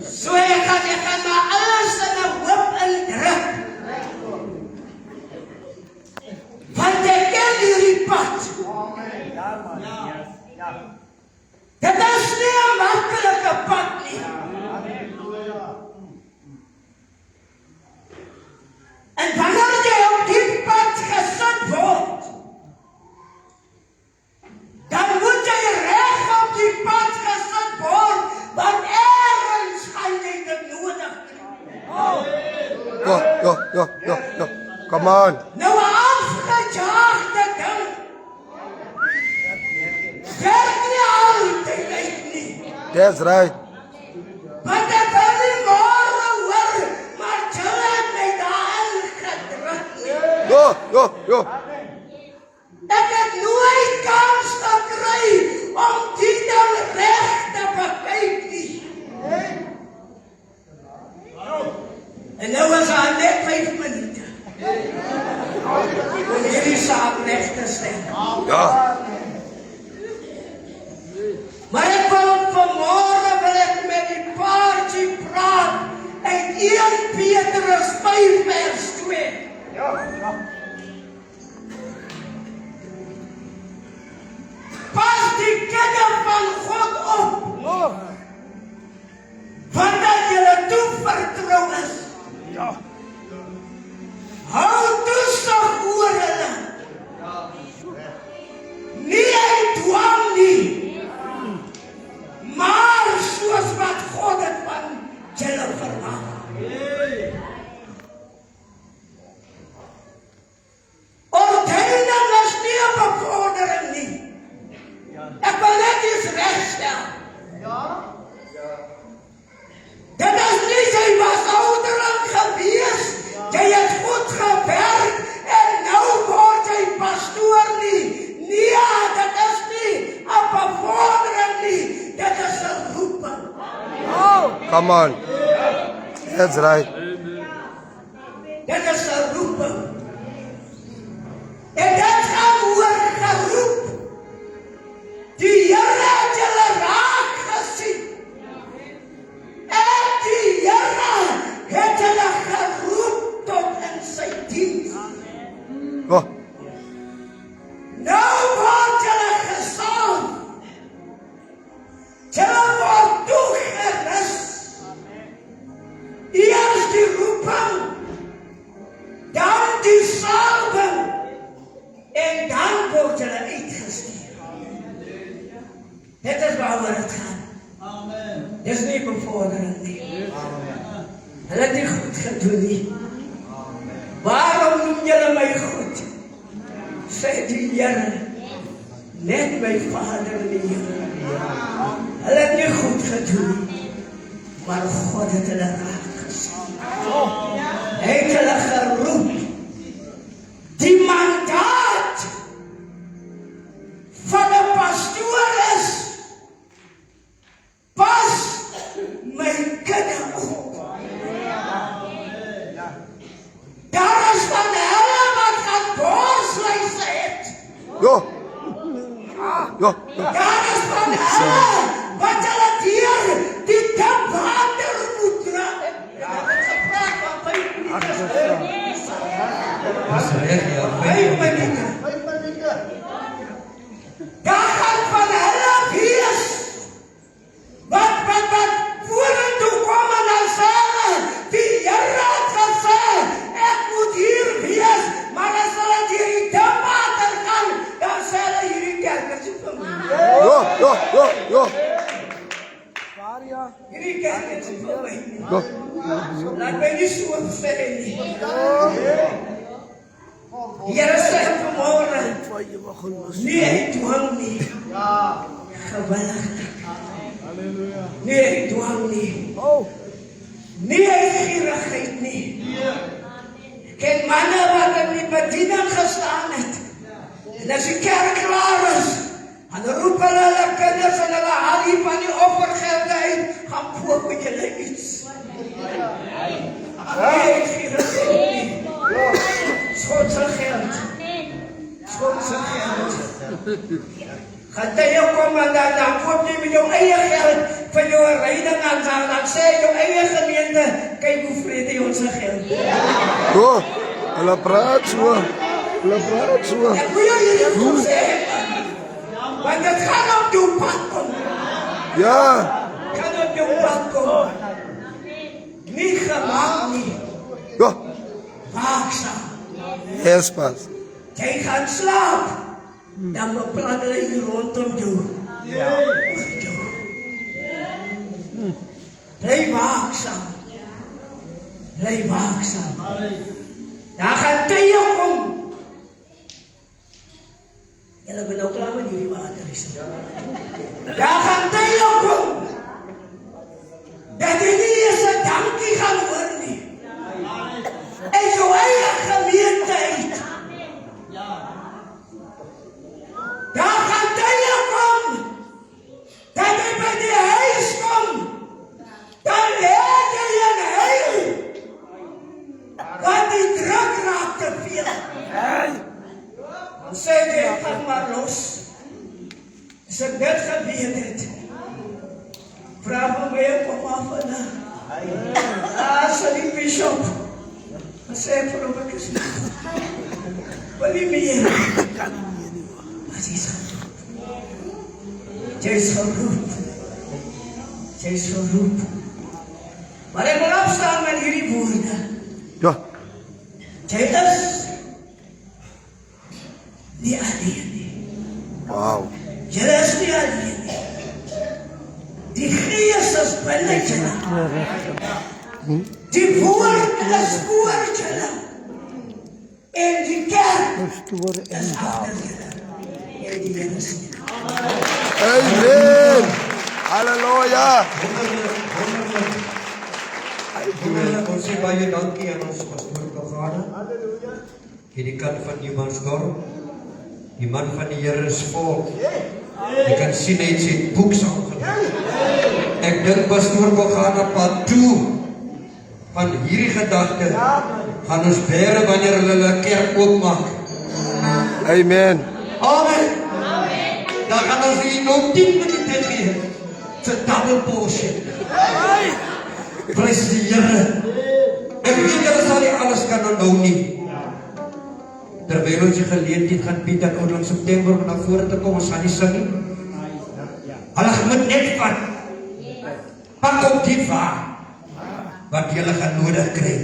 So ek gaan maar alles in 'n hoop indruk. Want ek ken hierdie pad. Dit is nie 'n maklike pad nie. En wanneer jy op die pad gesit word, dan moet jy reg op die pad gesit word, want ergens gaan jy dit nodig hê. Ja. Come on. Nou 'n afgejaagde ding. Werk nie altyd uit nie. That's right. Want ek wil nie môre hoor, maar julle het my daarin gedruk nie. Yo. Ek het nooit kans gekry om die ding reg te bekyk nie. En nou was daar net 5 minute om hierdie saak reg te stel. Ja. Maar ek wil vanmôre wil ek met die julle verwag. Ordening is nie 'n bevordering nie. Ek wil net iets regstel. Dit is nie jy was ouderling gewees, jy het goed gewerk en nou word jy pastoor nie. Nee, dit is nie 'n bevordering nie, dit is 'n roeping. Come on. That's right. Dit is 'n roeping. En dit gaan oor geroep. Die Here het julle raak gesien. En die Here het julle geroep tot in sy diens. Oh, Nou word julle gesalf. Julle word toegerus. Eers die roeping, dan die salwing, en dan word julle uitgestuur. Dit is waaroor het gaan. Dis nie bevordering nie. Hulle het nie goed gedoen nie. Waarom noem julle my goed? Sê die Here, net my Vader in die Here. Hulle het nie goed gedoen nie, maar God het hulle raak gesien. Hy het hulle geroep. Die mandaat van 'n pastoor is, pas my kinders op. Daar is van hulle wat gaan borsluise het. yo. Yo. Daar is van hulle wat hulle deur die dipwater moet dra. Daar is gepraat van 5 minute. Dis reg, ja. 5 minute. Daar gaan van hulle wees wat vorentoe kom en dan sê hulle, die Here het gesê, ek moet hier wees, maar as hulle deur die dipwater gaan, dan sê hulle hierdie kerk is nie vir my. Yo, yo, yo, yo. Hierdie kerk is nie vir my. Yo. Laat my nie so sê nie. Die Here sê vanmôre, nie hy dwang nie. Gewillig. Nie hy dwang nie. Nie hy gierigheid nie. Ken manne wat in die bediening gestaan het. En as die kerk klaar is, dan roep hulle kinders en hulle haal hier van die offergelde uit, gaan koop met julle iets. Nee, gierigheid nie. God se geld. God se geld. Gaat jy kom en dan koop jy met jou eie geld vir jou reining aan, dan sê jou eie gemeente, kyk hoe vrede jy ons geld. Yo. Hulle praat so. Hulle praat so. Ek wil jou hierdie goed sê, want dit gaan op jou pad kom. Ja. Gaan op jou pad kom. Nie gemaak nie, Yo. waaksaam. Yes, pas. Jy gaan slaap, dan beplan hulle hier rondom jou. Bly waaksaam. Bly waaksaam. Daar gaan tye kom. Julle ben nou klaar met hierdie water is. Daar gaan tye kom. Dat jy nie eens 'n dankie gaan hoor nie. En jou eie gemeente uit. Daar gaan tye kom. Dat jy by die huis kom. Dan leer jy een huil. Want die druk raak te veel. Dan sê jy, ek gaan maar los. As ek net geweet het. Vraag my my kom af vandag. Sê die bishop. Dan sê ek vir hom, ek is nie. Wil nie meer. Maar jy is geroep. Jy is geroep. Jy is geroep. Maar ek wil opstaan met hierdie woorde. Yo. Jy is nie alleen nie. Wow. Jy is nie alleen nie. Die Gees is binne julle. Die woord is voor julle. En die kerk is agter julle. En die Here seën. Amen. Halleluja. Ons sê baie dankie aan ons pastoor Kagane. Hierdie kant van Nieuwmansdorp. Die man van die Here is vol. Jy kan sien hy het sy boek saamgevat. Ek dink pastoor Kagane pad toe van hierdie gedagte gaan ons bere wanneer hulle kerk oopmaak. Amen. Amen. Dan gaan ons hier nog 10 minute gee. It's a double portion. Prys die Here. Ek weet julle sal nie alles kan onthou nie. Terwyl ons die geleentheid gaan bied aan oudlang September om na vore te kom, ons gaan nie sing nie. Hulle moet net vat. Pak op die waar wat julle gaan nodig kry.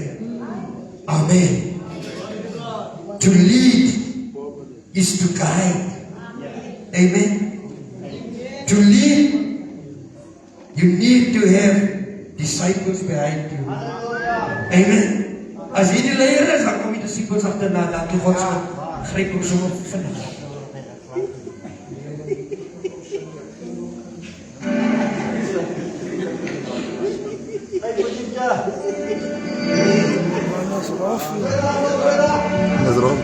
Amen. To lead is to guide. Amen. To lead, you need to have disciples behind you. Amen. As jy die leier is, dan kom die disciples agterna. Dankie God se gryp ons so vinnig. Dis rond.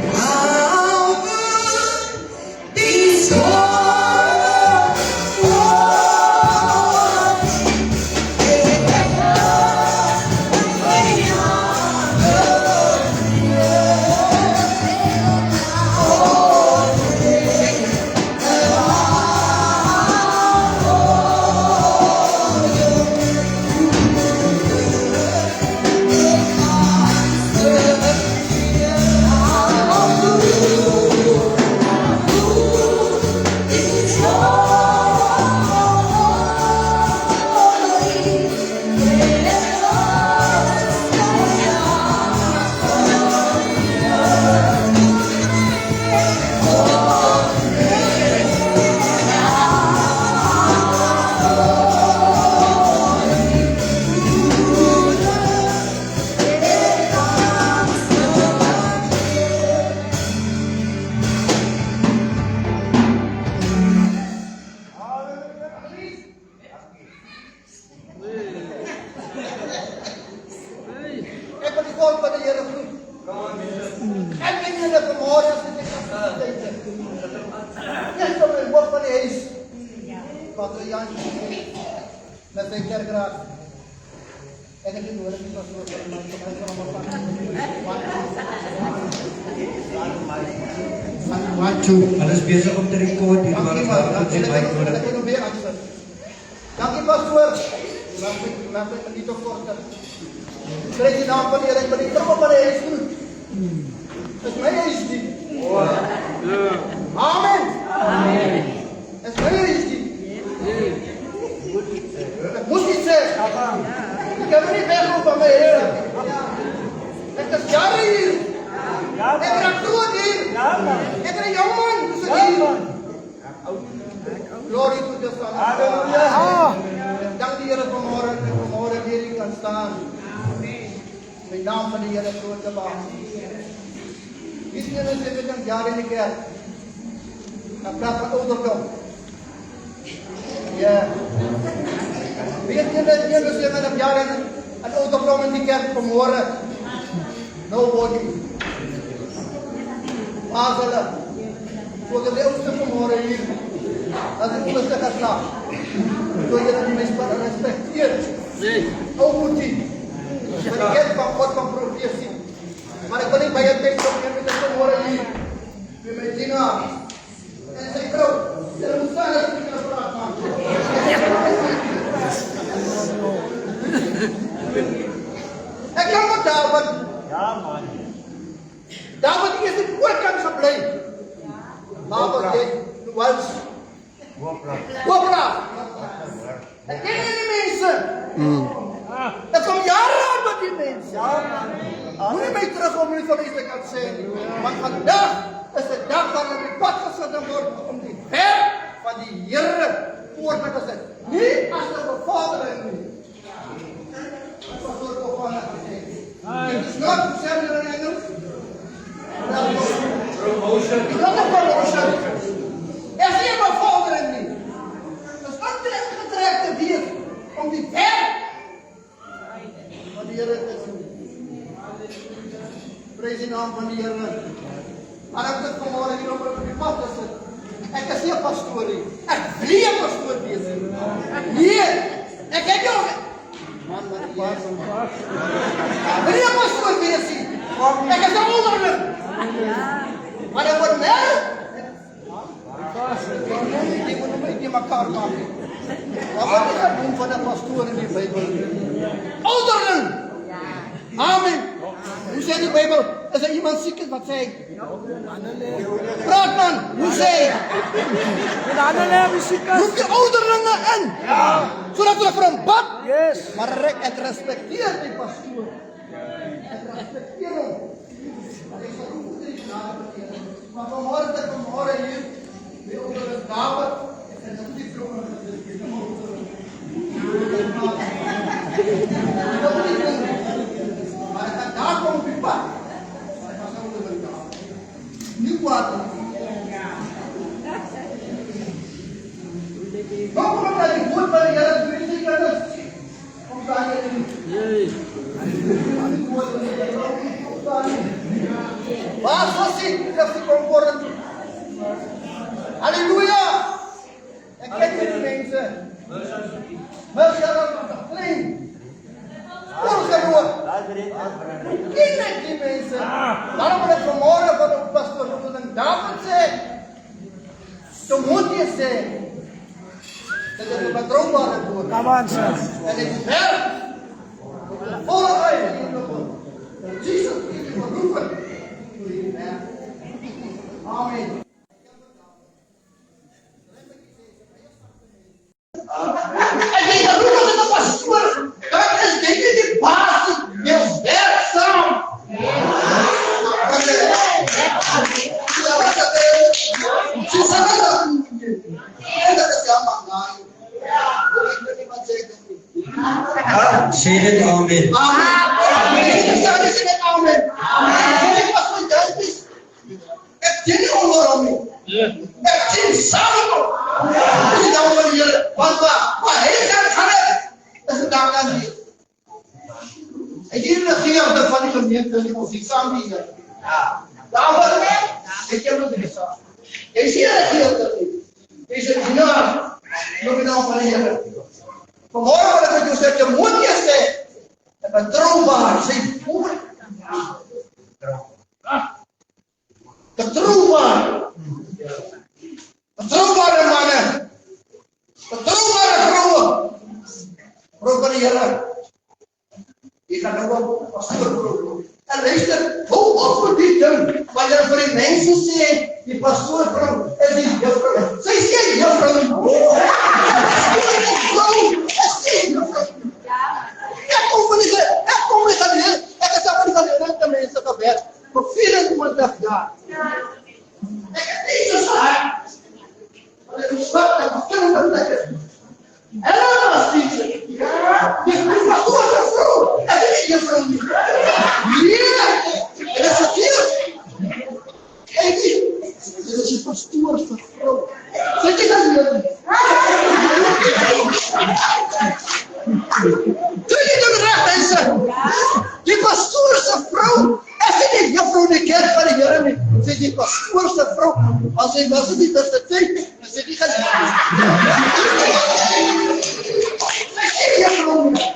Hulle is besig om te rekord hier, maar ons daar op die mic nodig. Dankie pastoor. Laat my nie te kort. Kry die naam van die Here, ek wil nie terug op my huis toe. Dis my huis nie. Amen. Amen. Dis my huis nie. Ek moes nie sê. Ek kan nie wegloop van my Here. Ek is jare hier. Ek raak dood hier. Ek is 'n jong man. Dis 'n man. Glory to the Son. Hallelujah. Dank die Here vanmôre dat ek vanmôre weer hier kan staan. Amen. My naam van die Here groot te maak. Dis nie net dat ek jare in die kerk. Ek praat van ouderdom. Ja. Weet jy dat jy dus met jare in ouderdom in die kerk vanmôre? Nobody. Hulle voor de oudste vanmorgen hier, als ik onderste ga staan, door je dat die mensen respecteert. Ook moet die. Maar ik ken van God van profetie. Maar ik wil niet bij je tekst op met de vanmorgen hier, met mijn dienaar. En zijn vrouw, er moet staan als ik een vraag maak. Ik kan wat David. Ja man. David is in voorkant gebleven. David was Wopra. Ik ken die mensen. Dat komt jaren aan met die mensen. Moet je mij terug om nu van iets te gaan zeggen. Want vandaag is de dag dat er op pad gezet wordt om die ver van die Here voor te zetten. Niet als de bevordering. Here is praise die naam van die Here. Maar ek het vanmôre hier op die pad gesit. Ek is nie 'n pastoor nie. Ek wil 'n pastoor wees. Nee, ek het jou man met pas en pas. Wil 'n pastoor wees nie. Ek is 'n ouderling. Maar ek word meer. Jy moet net nie mekaar maak. Wat is dit doen van 'n pastoor in die Bybel? Ouderling. Amen. Hoe sê die Bybel? As er iemand siek is, wat sê hy? Praat man, hoe sê hy? Roep die ouderlinge in. Zodat hulle vir hom bid. Maar ek respekteer die pastoor. Ek respekteer hom. Ek sal roep vir die genade van die Here. Maar vanmôre hier, by onder David, en dan die vroue gesê, maar ek het daar kom op die pad. Ek was nou onder daar. Nie kwaad nie. Kom dat die woord van die Here vir die kinders. Kom daar hier. Waar was dit? Dat die kom worden. Halleluja. Ek kyk vir die mense. Mens het klein. Ongewoon. Kijk die mensen. Daarom wil ik vanmorgen van de pastoor van David zeggen. Zo moet je zeggen. Dat het een betrouwbare woord. En ik werk. Volle uit. Jezus heeft je geroepen. Amen. En die geroepen is de pastoor. Dat is denk ik die basis. Je is werkzaam. Sê dit amen. Ek dien nie onder hom nie. Ek dien saam met hom. Die naam van die Here. Want waar hy gaan is dit daar aan die. Hy dien die gemeente van die gemeente en ons is saam die Here. Daar word ek ken dit nie saam. Jy sien dit hier. Jy sê ja, nog nie van die Here. Vanmôre wil ek jou sê jy moet jy sê betroubaar sê woord. Betroubaar. Betrouwbare mannen. Betrouwbare vrouwen. Vrouw van de Here. Je gaat nog wel pastoor. En luister, hou op voor die ding. Wanneer voor die mensen sê, die pastoorvrouw is die juffrouw. Sy sê die juffrouw. Ek kom met geleer. Ek is op die geleerde mense gewerk. Voor 24 jaar. Ek het nie so saak. Maar ek is wat ek kan ontdek. En dan was die. Die pastoor se vrou. Ek is die juffrouw nie. Nee. Dit is verkeerd. Kyk nie. Dit is die pastoor se vrou. Sê jy dat nie? Doe je het recht, mensen? Die pastoor se vrou. Is dit die juffrouw in die kerk van die Here nie? Sê die pastoor se vrou. As hy was in die tyd, dan sê die gaan. Sê die juffrouw nie.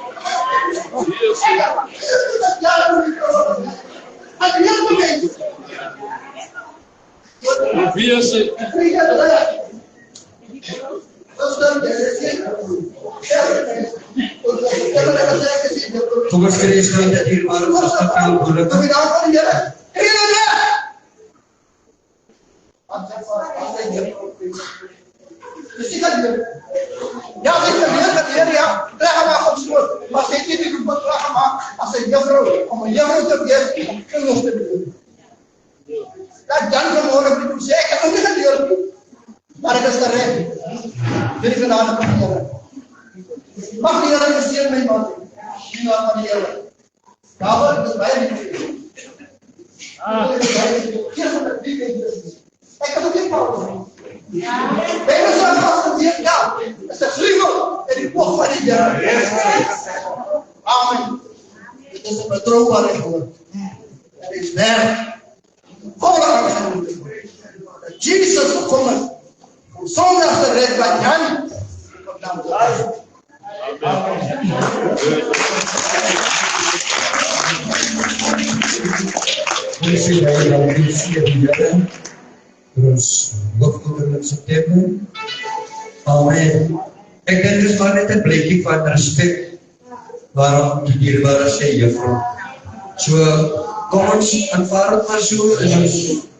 Wie is het? Kom ons kry staan dat hier maar ons kan doen. Kom jy daar van die Here? Ja, ik ben hier, ja. Leg maar op schoot. Maar zeg je niet op leg maar als een juffrouw, om een juffrouw te geven, kun je te doen. Dat dan vanmorgen moet ik zeggen, ik heb niet geleerd. Maar ik is terecht. Wil ik genade van de Here. Mag die Here gezien mijn man. Die naam van de Here. Daarom is wij niet. Ik heb ook geen pauze. Wij zijn zo vast hier, ja. Het is een vliegel en die pocht van die Here. Amen. is 'n betroubare God. Dit is daar. Volgens gaan Jesus gekom het om sondaars te red wat Jan kom dan daar. Ons sê hy al die 4 Here. Ons hoofdoel in September. Amen. Ek dink dis maar net 'n blikkie van respek waarom die dierbare sê juffrou. So kom ons aanvaar dit maar so en ons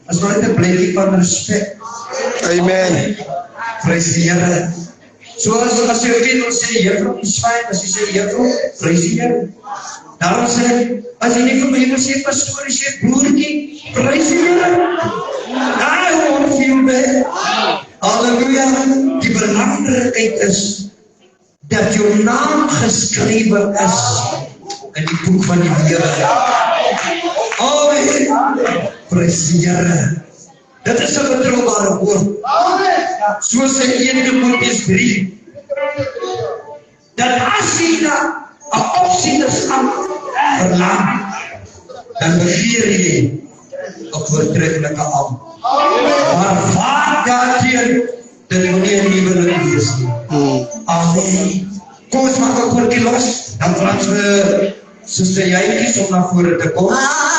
as maar net 'n blikkie van respek. Amen. Prys die Here. So as jy weet ons sê juffrou is fyn, as jy sê juffrou, prys die Here. Daarom sê ek, as jy nie vir my wil sê pastoor, jy sê broertjie, prys die Here. I want you back. Halleluja. Die belangrikheid is dat jou naam geskrywe is in die boek van die Here. Amen. Prys die Here. Dit is 'n betroubare woord. So sê 1 Timoteus 3 dat as jy na 'n opsienerskap verlang, dan begeer jy 'n voortreffelike am. Maar vaak daarteen dit moet nie 'n nuweling wees nie. Amen. Kom ons maak 'n koortjie los, dan vra ons vir Suster Jytjies om na vore te kom. Oh,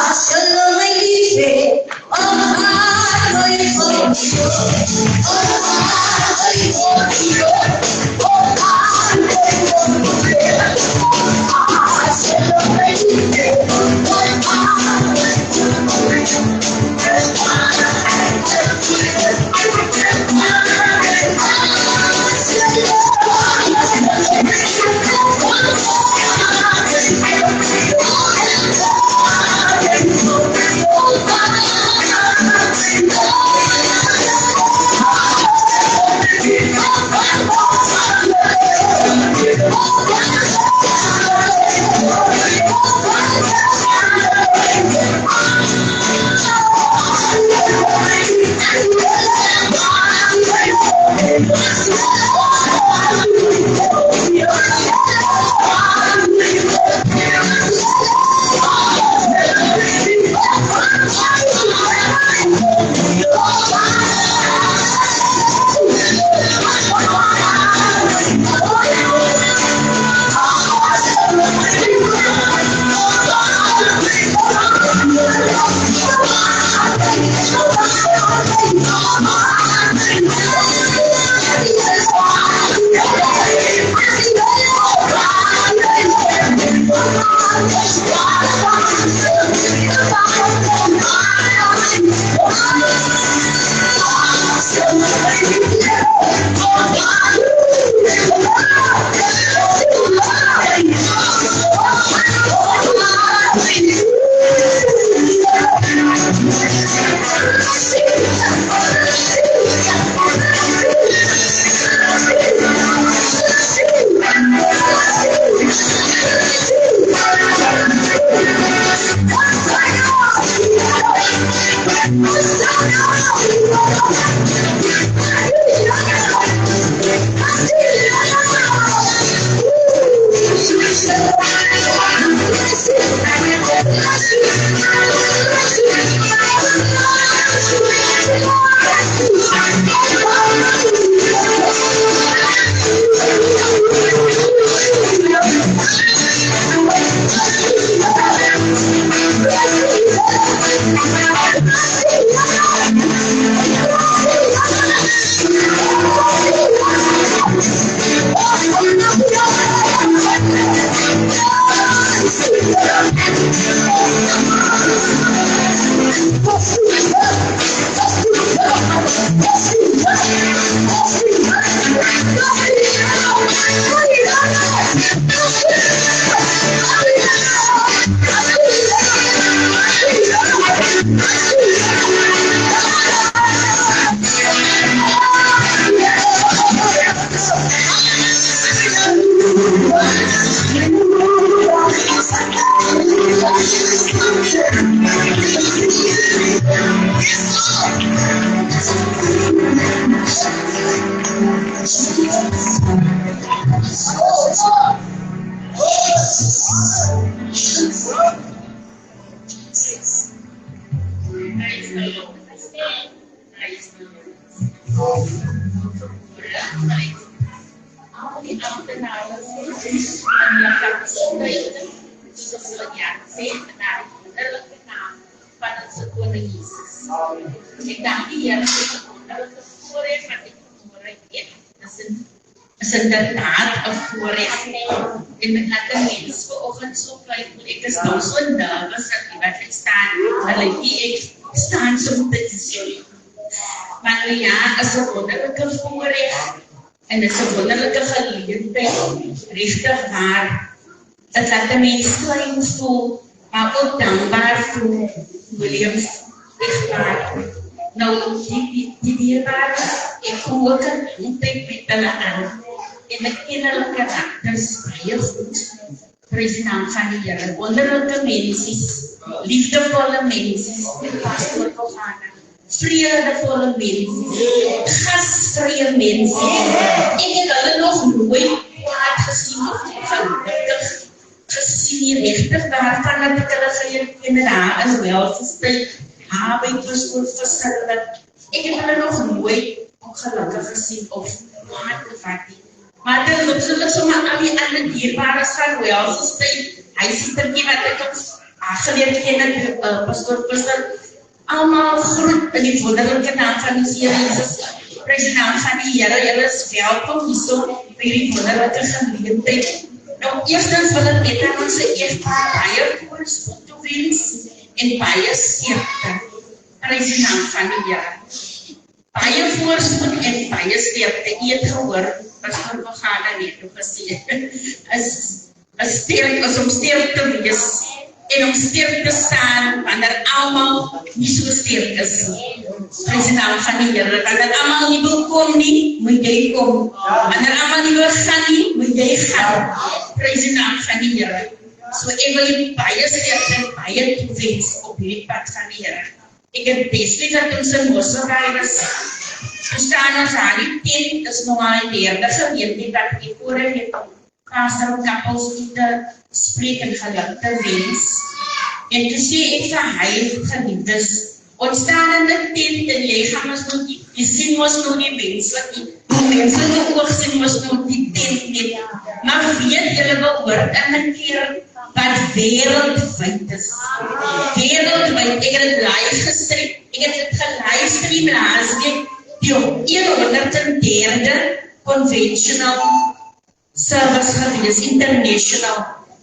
Ik dank die Heer dat het een voorrecht wat ik voorrecht heb. Is inderdaad een voorrecht. En met laat de mens vanochtend zo vlug. Ik is nou zo nervous dat wat ik staan. Ik staan zo te zien. Maar ja, is een wonderlijke voorrecht. En is een wonderlijke gelegenheid. Richtig waar. Het laat de mens klein voel. Maar ook dankbaar voel. Williams. Echt waar. Nou, die dierbare, ik kom ook een tijd met hulle aan. En ek ken hulle karakters baie goed. Prys die naam van die Here. Wonderlike mensies, liefdevolle mensies, pastor Kohana. Vredevolle mensies, gastvrye mensies. Ek het hulle nog nooit kwaad gesien of gelukkig gesien. Regtig daarvan dat ek hulle geleer daar is wel gestel. Arbeid was oorverskillend. Ek het hulle nog nooit ongelukkig gesien of kwaad gevat nie. Maar dit loop sommer al die ander dierbares van Wels tyd. Hy sietertjie wat ek geleer ken het, pastoor Christel, almal groet in die wonderlike naam van die Here Jesus. Prys die naam van die Here. Julle is welkom hierso by hierdie wonderlike geleentheid. Nou, eerstens wil ek net aan ons eegpaar baie voorspoed toewens. En baie sterkte. Prys die naam van die Here. Baie voorspoed en baie sterkte. U het gehoor, pastoor Kohana net hoe gesê. Is sterk is om sterk te wees en om sterk te staan wanneer almal nie so sterk is nie. Prys die naam van die Here. Wanneer almal nie wil kom nie, moet jy kom. Wanneer almal nie wil gaan nie, moet jy gaan. Prys die naam van die Here. So ek wil jy baie sterk en baie toewens op hierdie pad van die Here. Ek het best dat ons in Mosselbaai was. Ons staan ons aan die tent, is nog al die derde geleentheid dat ek voorheen het om pastor kappels te spreek en geluk te wens. En te sê ek vir hy geliefdes, ons staan in die tent en jy gaan ons nog nie, jy sien ons nog nie wenslik nie. Mense in die oog sien ons nog die tent nie. Maar weet julle behoort in 'n keer wat wereldwyd is. Wereldwyd, ek het het live gestream, ek het het gelivestream laasweek, die 103de conventional service gewees, international.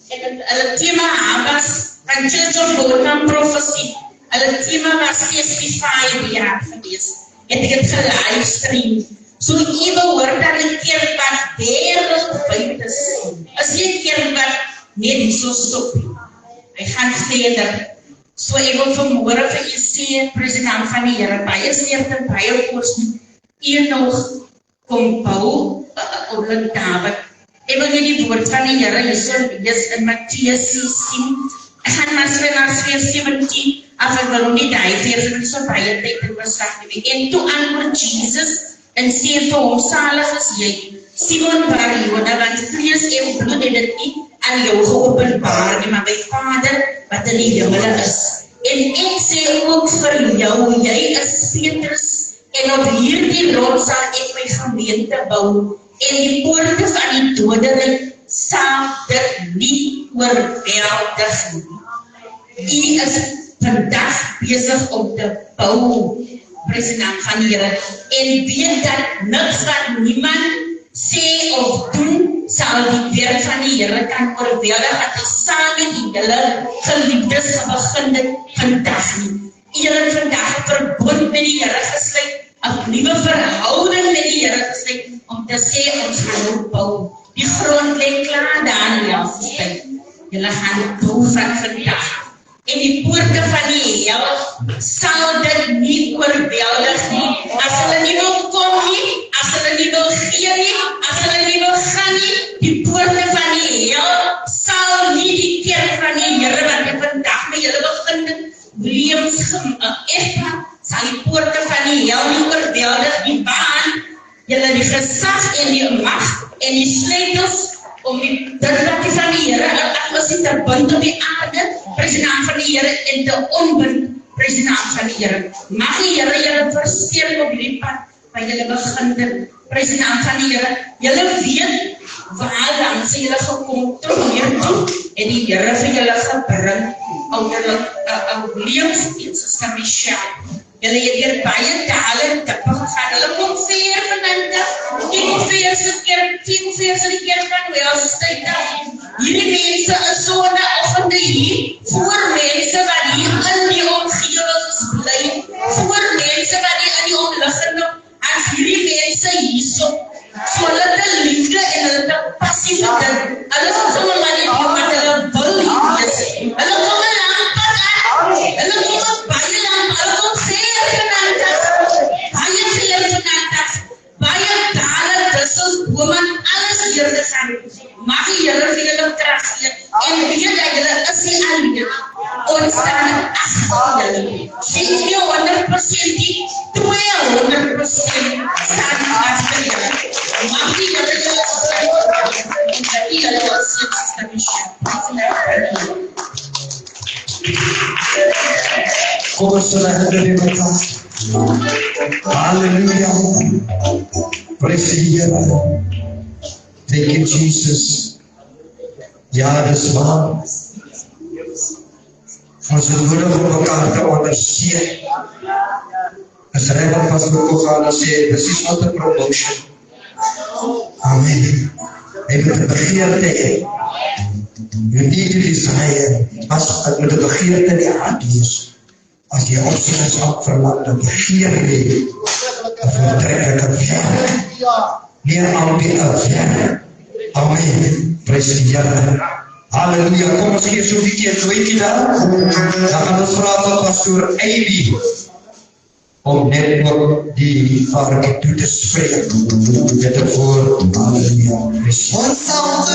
Ek het hulle thema was van Church of Lordman Prophecy, hulle thema was Testify jaar gewees, en ek het gelivestream. So jy behoort aan 'n keer wat wereldwyd is jy keer wat net die so stop. Hy gaan verder. So ek wil vanmôre vir u sê, president van die Here, baie sterkte, baie voorspoed. U nog kom bou op Dawid. Ek wil die woord van die Here lees in Matteus 16. Ek gaan maar na vers 17. Af ek wil nie daai vers met so baie tyd in beslag neem. En toe antwoord Jesus en sê vir hom, salig is jy, Simon Bar-Jona, want vlees en bloed het dit nie aan jou geopenbaar nie, maar my Vader wat in die hemel is. En ek sê ook vir jou, jy is Petrus, en op hierdie rots sal ek my gemeente bou, en die poorte van die doderyk sal dit nie oorweldig nie. U is vandag besig om te bou, president van die Here, en weet dat niks wat niemand sê of doen, sal die werk van die Here kan oorweldig, dat hy saam met die Here geliefdes begin dit vandag nie. Julle het vandag 'n verbond met die Here gesluit, 'n nuwe verhouding met die Here gesluit, om te sê ons gaan nou bou. Die grond lê klaar daar in Jelsestyd. Julle gaan bou van vandag. En die poorte van die hel sal dit nie oorweldig nie. As hulle nie wil kom nie, as hulle nie wil gee nie, as hulle nie wil gaan nie, die poorte van die hel sal nie die kerk van die Here wat ek vandag met julle begin dit, Williams Echtman, sal die poorte van die hel nie oorweldig nie, want julle die gesag en die mag en die sleutels om die dit wat die van die Here is die terbind op die aarde, prys die naam van die Here, en te onbind, prys die naam van die Here. Mag die Here julle versterk op die pad, waar julle begin dit, prys die naam van die Here. Julle weet, waar langs julle gekom, tot hier toe, en die Here vir julle gebring, ouderlik, leefsteeds, Sister Michelle. Julle het hier baie tale en tippe gegaan, hulle kom veer vandag, die kom veer se die kerk kan wel stijda. Hierdie mense is so in die oggende hier, voor mense wat hier in die omgewings bly, voor mense wat hier in die omliggende, as hierdie mense hierso, so hulle te liefde en hulle te passie vir dit, hulle is sommer maar nie wat hulle wil hier wees, hulle kom een lang pad aan, hulle kom een baie lang, hulle kom veer vandag, baie dale, dissels, bome, alles hier te gaan, mag die Here vir julle krag gee, en weet dat julle is nie alleen, ons staan agter julle, sien nie 100% die 200% staan agter julle, mag die Here julle en dat die Here julle Sister Michelle. Kom ons sê dit met mekaar. Halleluja. Prys die Here. Thank you, Jesus. Ja, dis waar. Ons het nodig om mekaar te ondersteun. As reg wat Pastor Kogana sê, this is not a promotion. Amen. Hy moet 'n begeerte hê. You need to desire. As het moet 'n begeerte in die hart wees. As jy opsien is op verlang, dan begeer jy. Of vertrekkelijke werk. Meer aan die werk. Amen. Prys die Here. Halleluja. Kom ons gee so 'n bietjie 'n nooitjie daar. Dan gaan ons vra van Pastor Amy om net ook die vark toe te spreek. Dit ervoor. Halleluja. Ons sal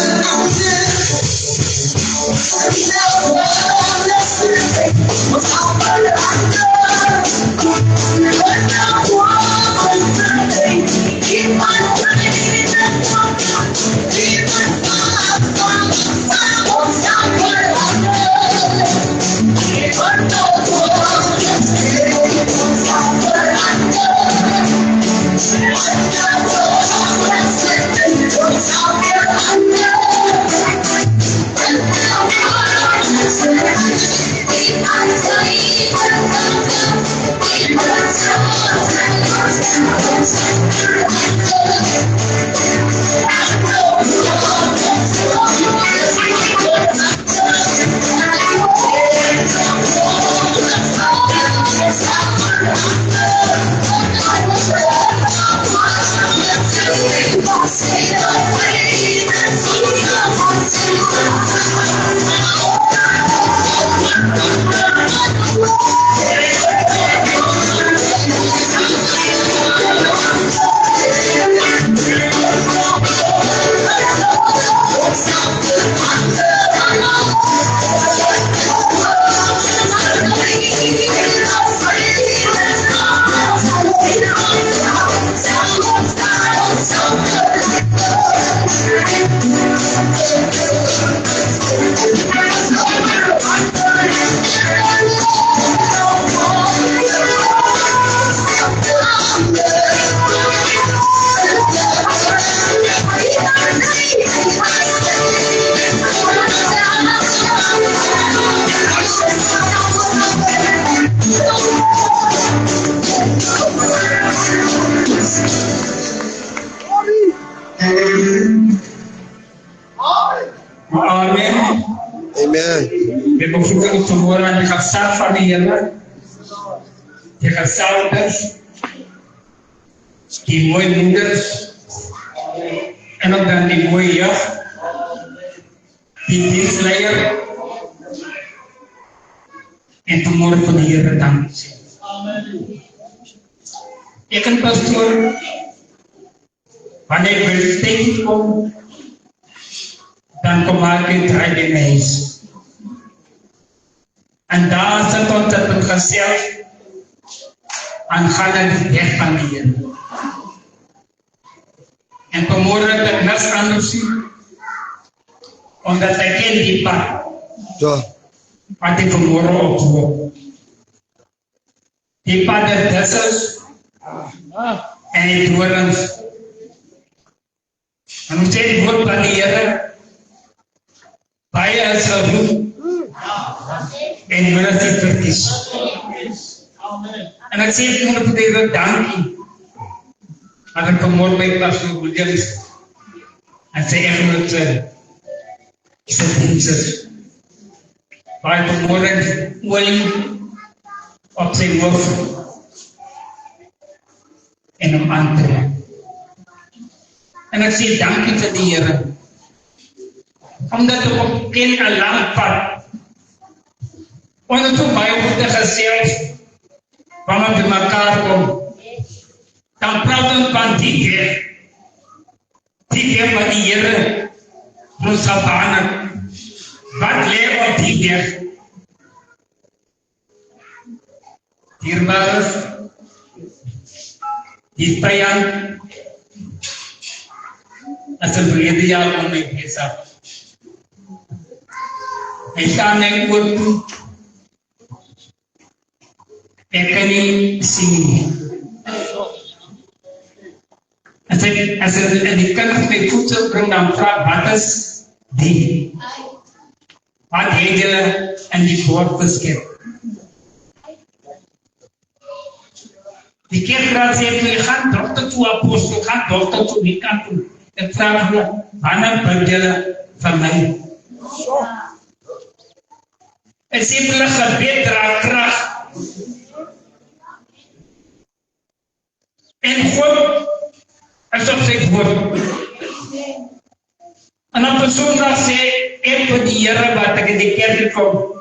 We bezoeken u vanmorgen aan de gezag van de Heer, de gezouders, die mooie moeders, en ook dan die mooie jeugd, die dienstleider, en vanmorgen voor de Heer dank. Ik een pastoor, wanneer ik wil tegenkom, dan kom ik in het huis. En daar zit ons op het gezellig en gaan naar de weg van de Heer. En vanmorgen dat ik niks anders zie, omdat ik ken die pad. Ja. Wat ik vanmorgen opzoek. Die padden dessers en die dorens. En hoe sê die woord van die Here? Baie is geroep en hulle is die verkies. En ek sê ek moet vir die Here dankie. Maar ek vanmorgen by Pastor Williams en sê ek moet sy diensers. Waar ek vanmorgen olie op sy hoof en hom aantrek. En ek sê dankie vir die Here. Omdat ek op ken 'n lang pad. Omdat ek baie goede gesels wanneer we mekaar kom. Dan praat ons van die weg. Die weg wat die Here ons gebaan het. Wat lê op die weg? Dierbares, die vijand, as een vrede jaar om my besig. Hy staan my oor toe. Ek kan nie sien nie. As die kind my voedsel bring, dan vraag, wat is die? Wat het julle in die woord geskep? Die kerkraad sê, jy gaan dokter toe apostel, gaan dokter toe, die kant toe. Ek vraag hulle, wanneer bid julle van my? Ek sê hulle gebed dra krag. En God is op sy woord. En op 'n Sondag sê ek vir die Here wat ek in die kerk kom.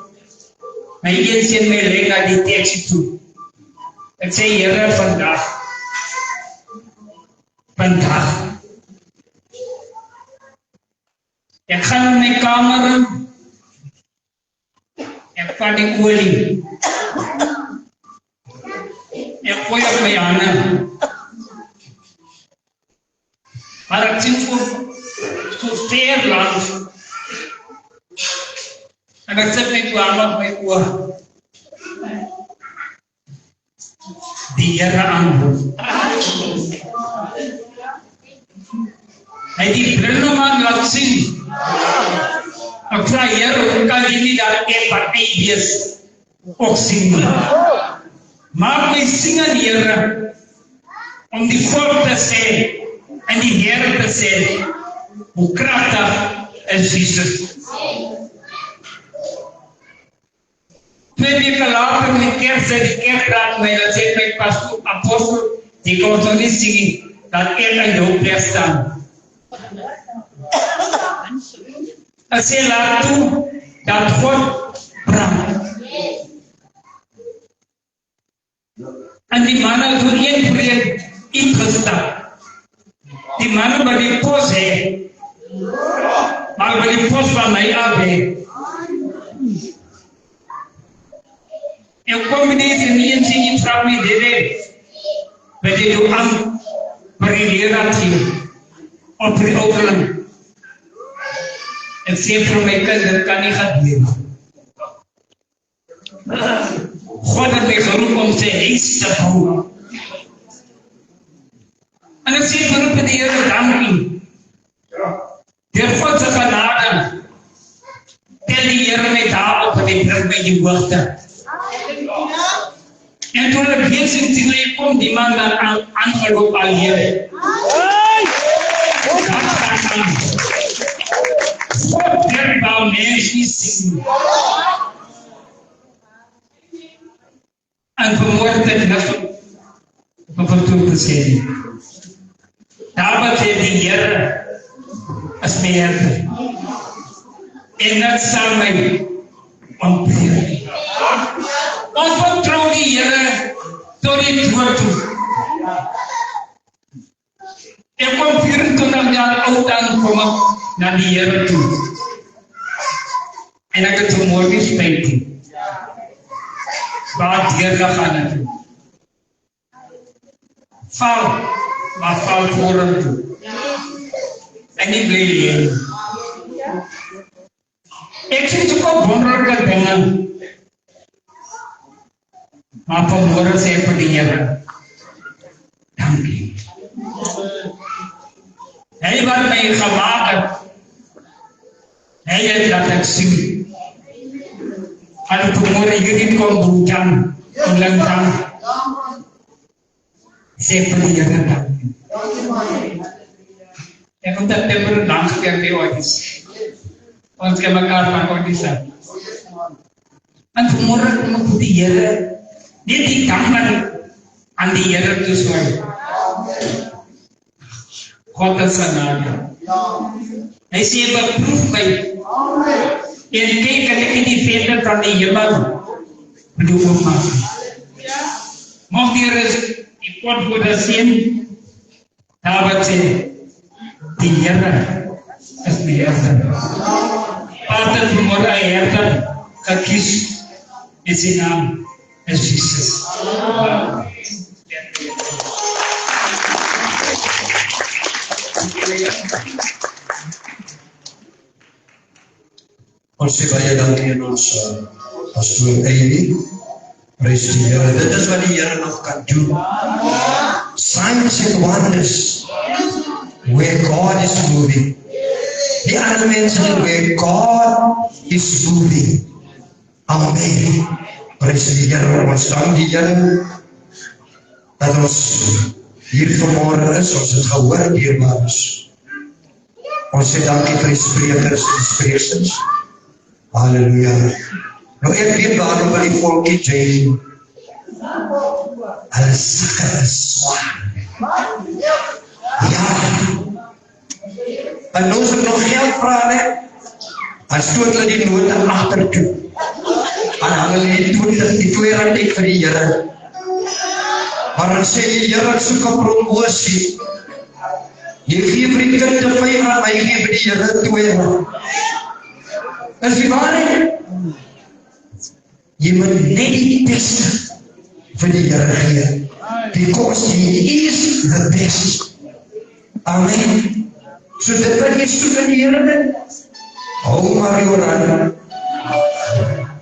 My een seun my lê na die teks toe. Ek sê Here vandag. Ek gaan in my kamer in. Ek vat die olie. Ek gooi op my hande. Maar ek sien so ver langs. En ek sit my toe aan op my oor. Die Here antwoord. Hy die brilman laat sien. Ek vra Here, hoe kan jy nie dat ek wat hy wees ook sien nie? Maak my sing aan Here om die volk te sê en die Here te sê hoe kragtig is Jesus. 2 weke later in die kerk sê die kerkraad my, dat sê my pastor, apostel, die kon so nie sien dat ek in die hoop staan. Ek sê laat toe dat God brand. En die manne doen een preek ingestap. Die manne by die pos hê, maar by die pos van my af hê. Ek kom niet in die zin in vraag me direct. Met die doe aan, maar die leraar hier, op die overland. En sê vir my kind, dit kan nie gebeur. God het my geroep om sy huis te bou. En ek sê geroep in die Here dankie. Deur God se genade, tel die Here my daar op en die bring my die hoogte. En toen ik hier zit, ik kom die man dan aangelopen al hier. God der wou mens nie sien. En vanmorgen het ek op een toe gesê. Daar wat die Here as my helper. En dat sal my ontbreek. Ons vertrou die Here tot die dood toe. Ek kom 24 jaar oud aan kom ek na die Here toe. En ek het vanmorgen spijt nie. Waar Heer gegaan het. Val, maar val voor hem toe. En nie bly leer. Ek sien soeke wonderlike dinge. Maar vanmôre sê ek vir die Here, dankie. Hy wat my gemaak het, hy het laat ek sien. Al vanmôre hierdie kon boetan, kon langtan. Sê vir die Here, dankie. Ek kom dat temper dank vir die oudjes. Ons kan mekaar van oudjes zijn. En vanmorgen kom ek vir die Here, net die dank aan die Here toeswaai. God is genade. Hy sê, beproef my. En kyk, en ek in die venster van die hemel bedoel maak. Mocht die Here die potgoede sien, daar wat sê, die Here is die Here. Vader, vanmorgen hy Here gekies in sy naam is Jesus. Ons sê baie dankie aan ons pastoor Eili. Prys die Here. Dit is wat die Here nog kan doen. Signs and wonders where God is moving. Die ander mense where God is moving. Amen. Prys die Here. Ons dank die Here dat ons hier vanmorgen is. Ons het gehoor dierbaar is. Ons sê dankie vir die sprekers en die spreeksters. Halleluja. Nou ek weet waarom wil die volkie Jane. Hulle sikke is zwaar. Ja. En nou as ek nog geld vraag, dan stoot hulle die note achter toe. En hang hulle die 2 rand uit vir die Here. Maar dan sê die Here, ek soek 'n promosie. Jy gee vir die kind 5 rand, maar jy gee vir die Here 2 rand. Is die waarheid? Jy moet net die beste vir die Here gee. Because He is the best. Amen. So dit wat jy soek in die Here, hou maar jou hand.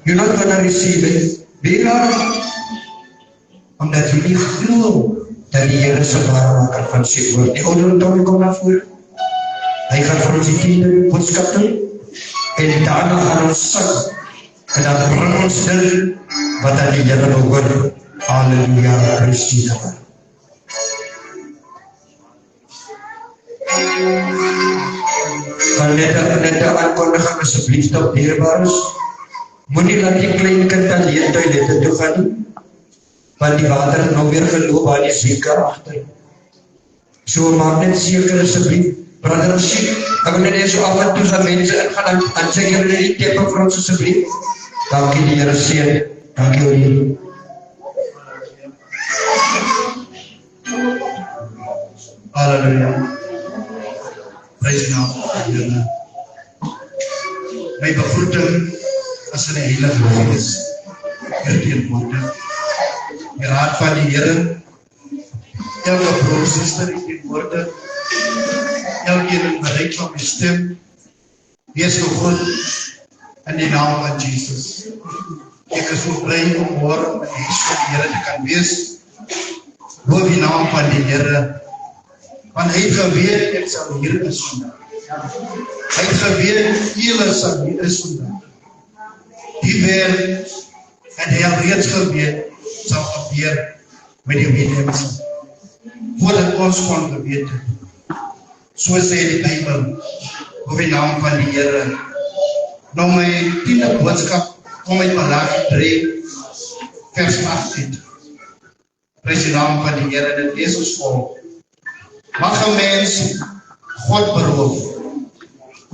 You're not gonna receive it. Because omdat jy nie glo dat die Here se waarmaker van sy woord. Die ouder Tommy kom na voor. Hy gaan vir ons die 10de boodskap doen. En daarna gaan ons sing. En dan bring ons dit wat aan die Here behoort. Halleluja, prys die Here. Kan net aankondiging asseblief op dierbares. Moenie laat die klein kind alleen toilette toe gaan nie. Want die water het nou weer geloop aan die seker achter. So maak net seker asseblief. Brother Sheik, ek wil net so af en toe sy mense ingaan en sê jy die tepe vir ons asseblief. Dankie die Here seën. Dankie oor Halleluja. Prys die naam van die Here. My begroeting as in die Heilige Gees teenwoordig. Die raad van die Here, elke broer, suster teenwoordig, elkeen in bereik van my stem, wees gegroet in die naam van Jesus. Ek is so bly om môre met die huis van die Here te kan wees. Loof die naam van die Here, want hy het geweet ek sal hier is vandag. Hy het geweet julle sal hier is vandag. Die weer en hy het reeds geweet sal gebeur met die mense. Voordat ons kon geweet het. So sê die Bybel, op die naam van die Here. Nou my 10de boodskap kom uit Malaki 3, vers 18. Prys die naam van die Here, dit lees ons vol. Mag 'n mens God beroof,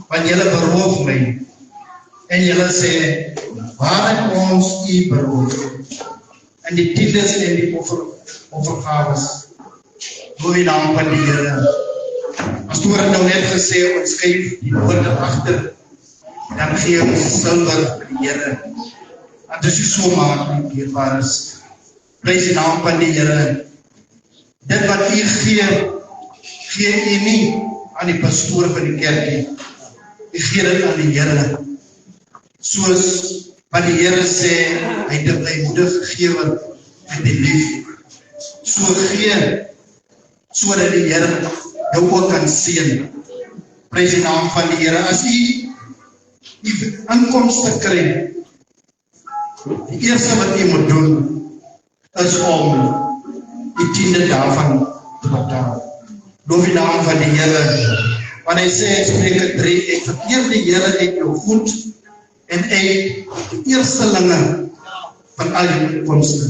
want julle beroof my, en julle sê, waar het ons u beroof? En die tiendes en die offergawes, door die naam van die Here. As toe het nou net gesê, ons skryf die woorde agter, dan gee ons silwer vir die Here. En dis nie so maak nie, dierbaar is. Prys die naam van die Here. Dit wat u gee u nie aan die pastoor van die kerk nie. U gee dit aan die Here. soos wat die Here sê, hy het 'n blymoedige gewer en die lief. So gee, sodat die Here jou ook kan seën. Prys die naam van die Here. As u inkomste kry, die eerste wat u moet doen, is om die 10de daarvan te betaal. Loof die naam van die Here. Want hy sê in Spreuke 3, ek vereer die Here uit jou goed en uit die eerstelinge van al die inkomste.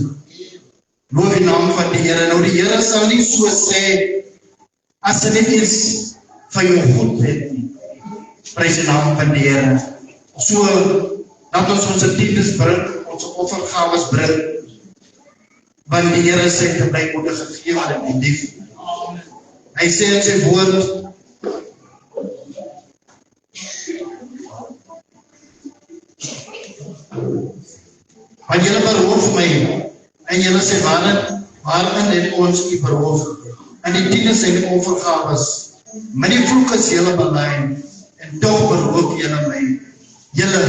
Loof die naam van die Here. Nou die Here sal nie so sê, as hy net iets van jou goed het nie. Prys die naam van die Here. So, dat ons tiendes bring, ons offergawes bring, want die Here sê te blymoedige gewer en die lief. Hy sê in sy woord, want julle beroof my, en julle sê, waarin het ons u beroof? En die tiendes en die offergawes, met die vloek is julle belyn, en toch beroof julle my. Julle,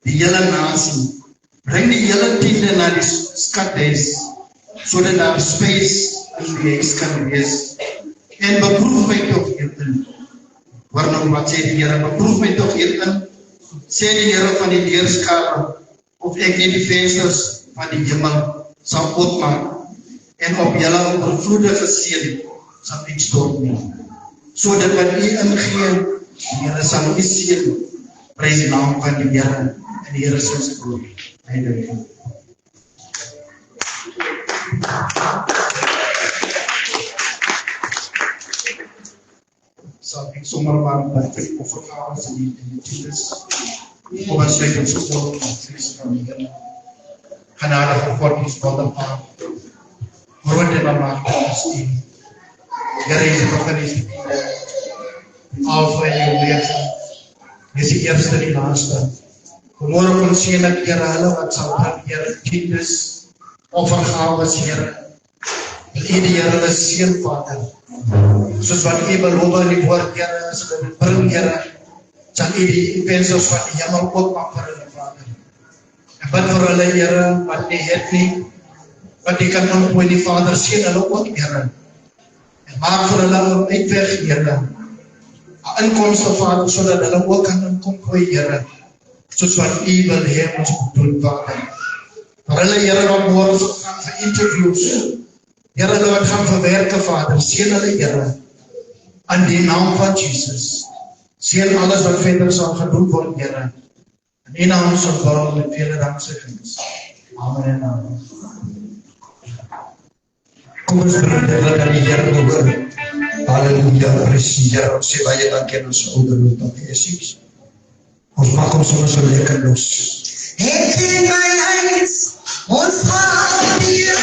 die hele nasie, bring die hele tiende na die skathuis, sodat daar spys in die huis kan wees. En beproef my toch hierin. Hoor nou wat sê die Here, beproef my toch hierin, sê die Here van die deurskare, of ek nie die vensters van die hemel sal oopmaak, en op julle oorvloedige seën sal ek stort nie. Sodat wat u ingee, die Here sal u seën. Prys die naam van die Here, en die Here is ons groot. Halleluja. Sal ek sommer maar by die offergawes en die tiendes, om ons sluit ons gehoor met Christus van die Here. Genadige God, ons God en Vader, groot en almachtig ons U. Here, jy is van die Alpha en Omega, jy is die eerste en die laaste. Vanmorgen ons sien dat Here hulle wat sal bring, Here, tiendes, offergawes, Here. Wil U die Here hulle seën, Vader. Soos wat U beloof in die woord, Here, as hulle dit bring, Here, sal U die vensters van die hemel oopmaak vir hulle, Vader. En bid vir hulle, Here, wat nie het nie, wat die kan ontmooi die Vader, seën hulle ook, Here. En maak vir hulle 'n uitweg, Here. 'n inkomste, Vader, sodat hulle ook kan inkom, Here. Soos wat U wil hê ons moet doen, Vader. Vir hulle, Here, wat môre sal gaan vir interviews. Here, hulle wat gaan vir werke, Vader, seën hulle, Here. In die naam van Jesus. Seën alles wat verder sal gedoen word, Here. In U naam sal bou met vele dankseggings. Amen en amen. Kom ons bring dit aan die Here oor. Halleluja, prys die Here. Ons sê baie dankie aan ons ouderlike Tannie Jesus. Ons maak ons sommer so lekker los. Het in my eyes, ons gaan hier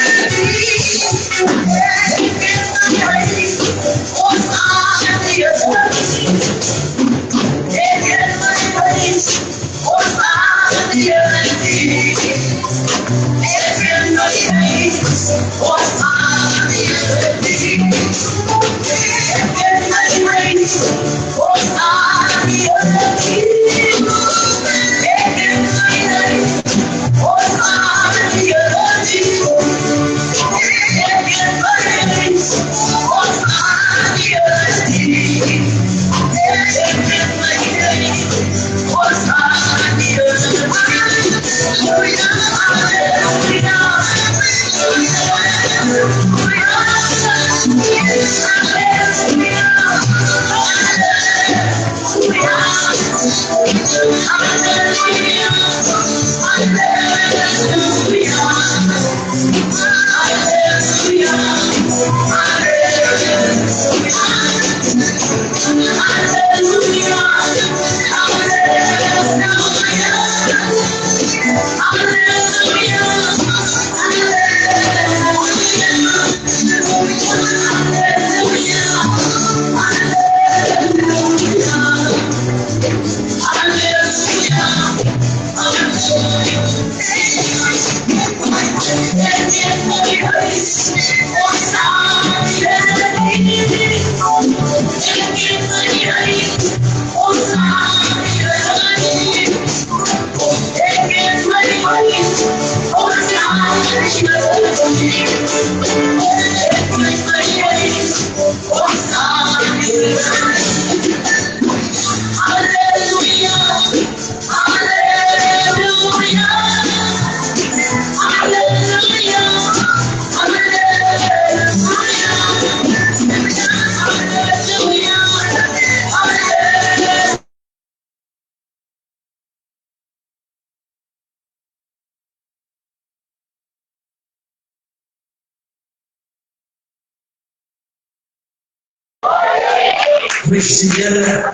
Prys die Here.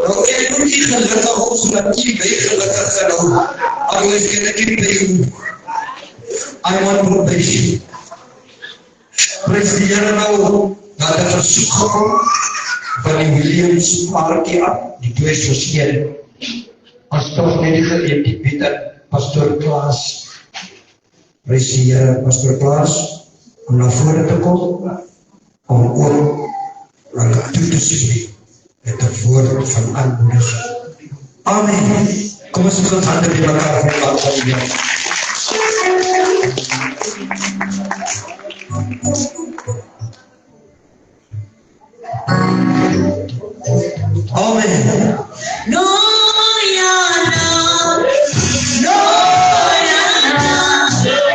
Nou ek moet nie gelukkig op sodat jy my gelukkig gaan hou. Anders kan ek nie by jou. I want probation. Prys die Here nou, dat het versoek gekom van die Williams paartjie af, die twee soos een. As toch nie die geëntiek het, Pastor Klaas. Prys die Here, Pastor Klaas, om na vore te kom, om ook aan toe te sien met 'n woord van aanmoediging. Amen. Kom ons sit ons hande by mekaar vir God van die Here. Amen. No, yeah, no. No, yeah, no. No,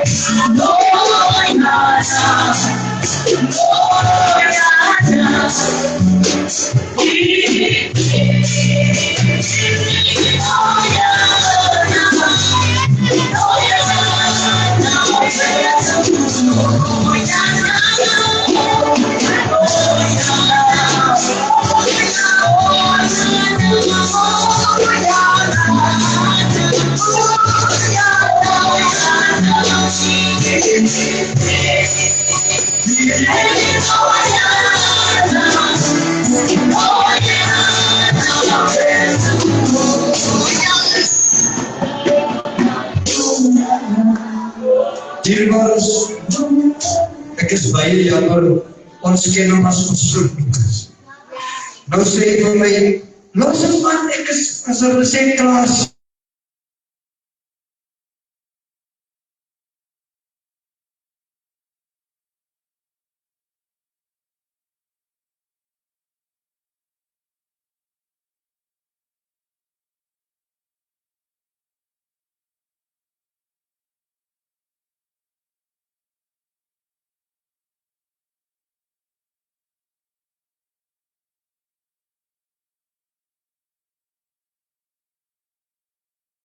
Dierbares, ek is baie jammer, ons ken hom as Pastor Lucas. Nou sê hy vir my, los het man, ek is as 'n resent Klaas.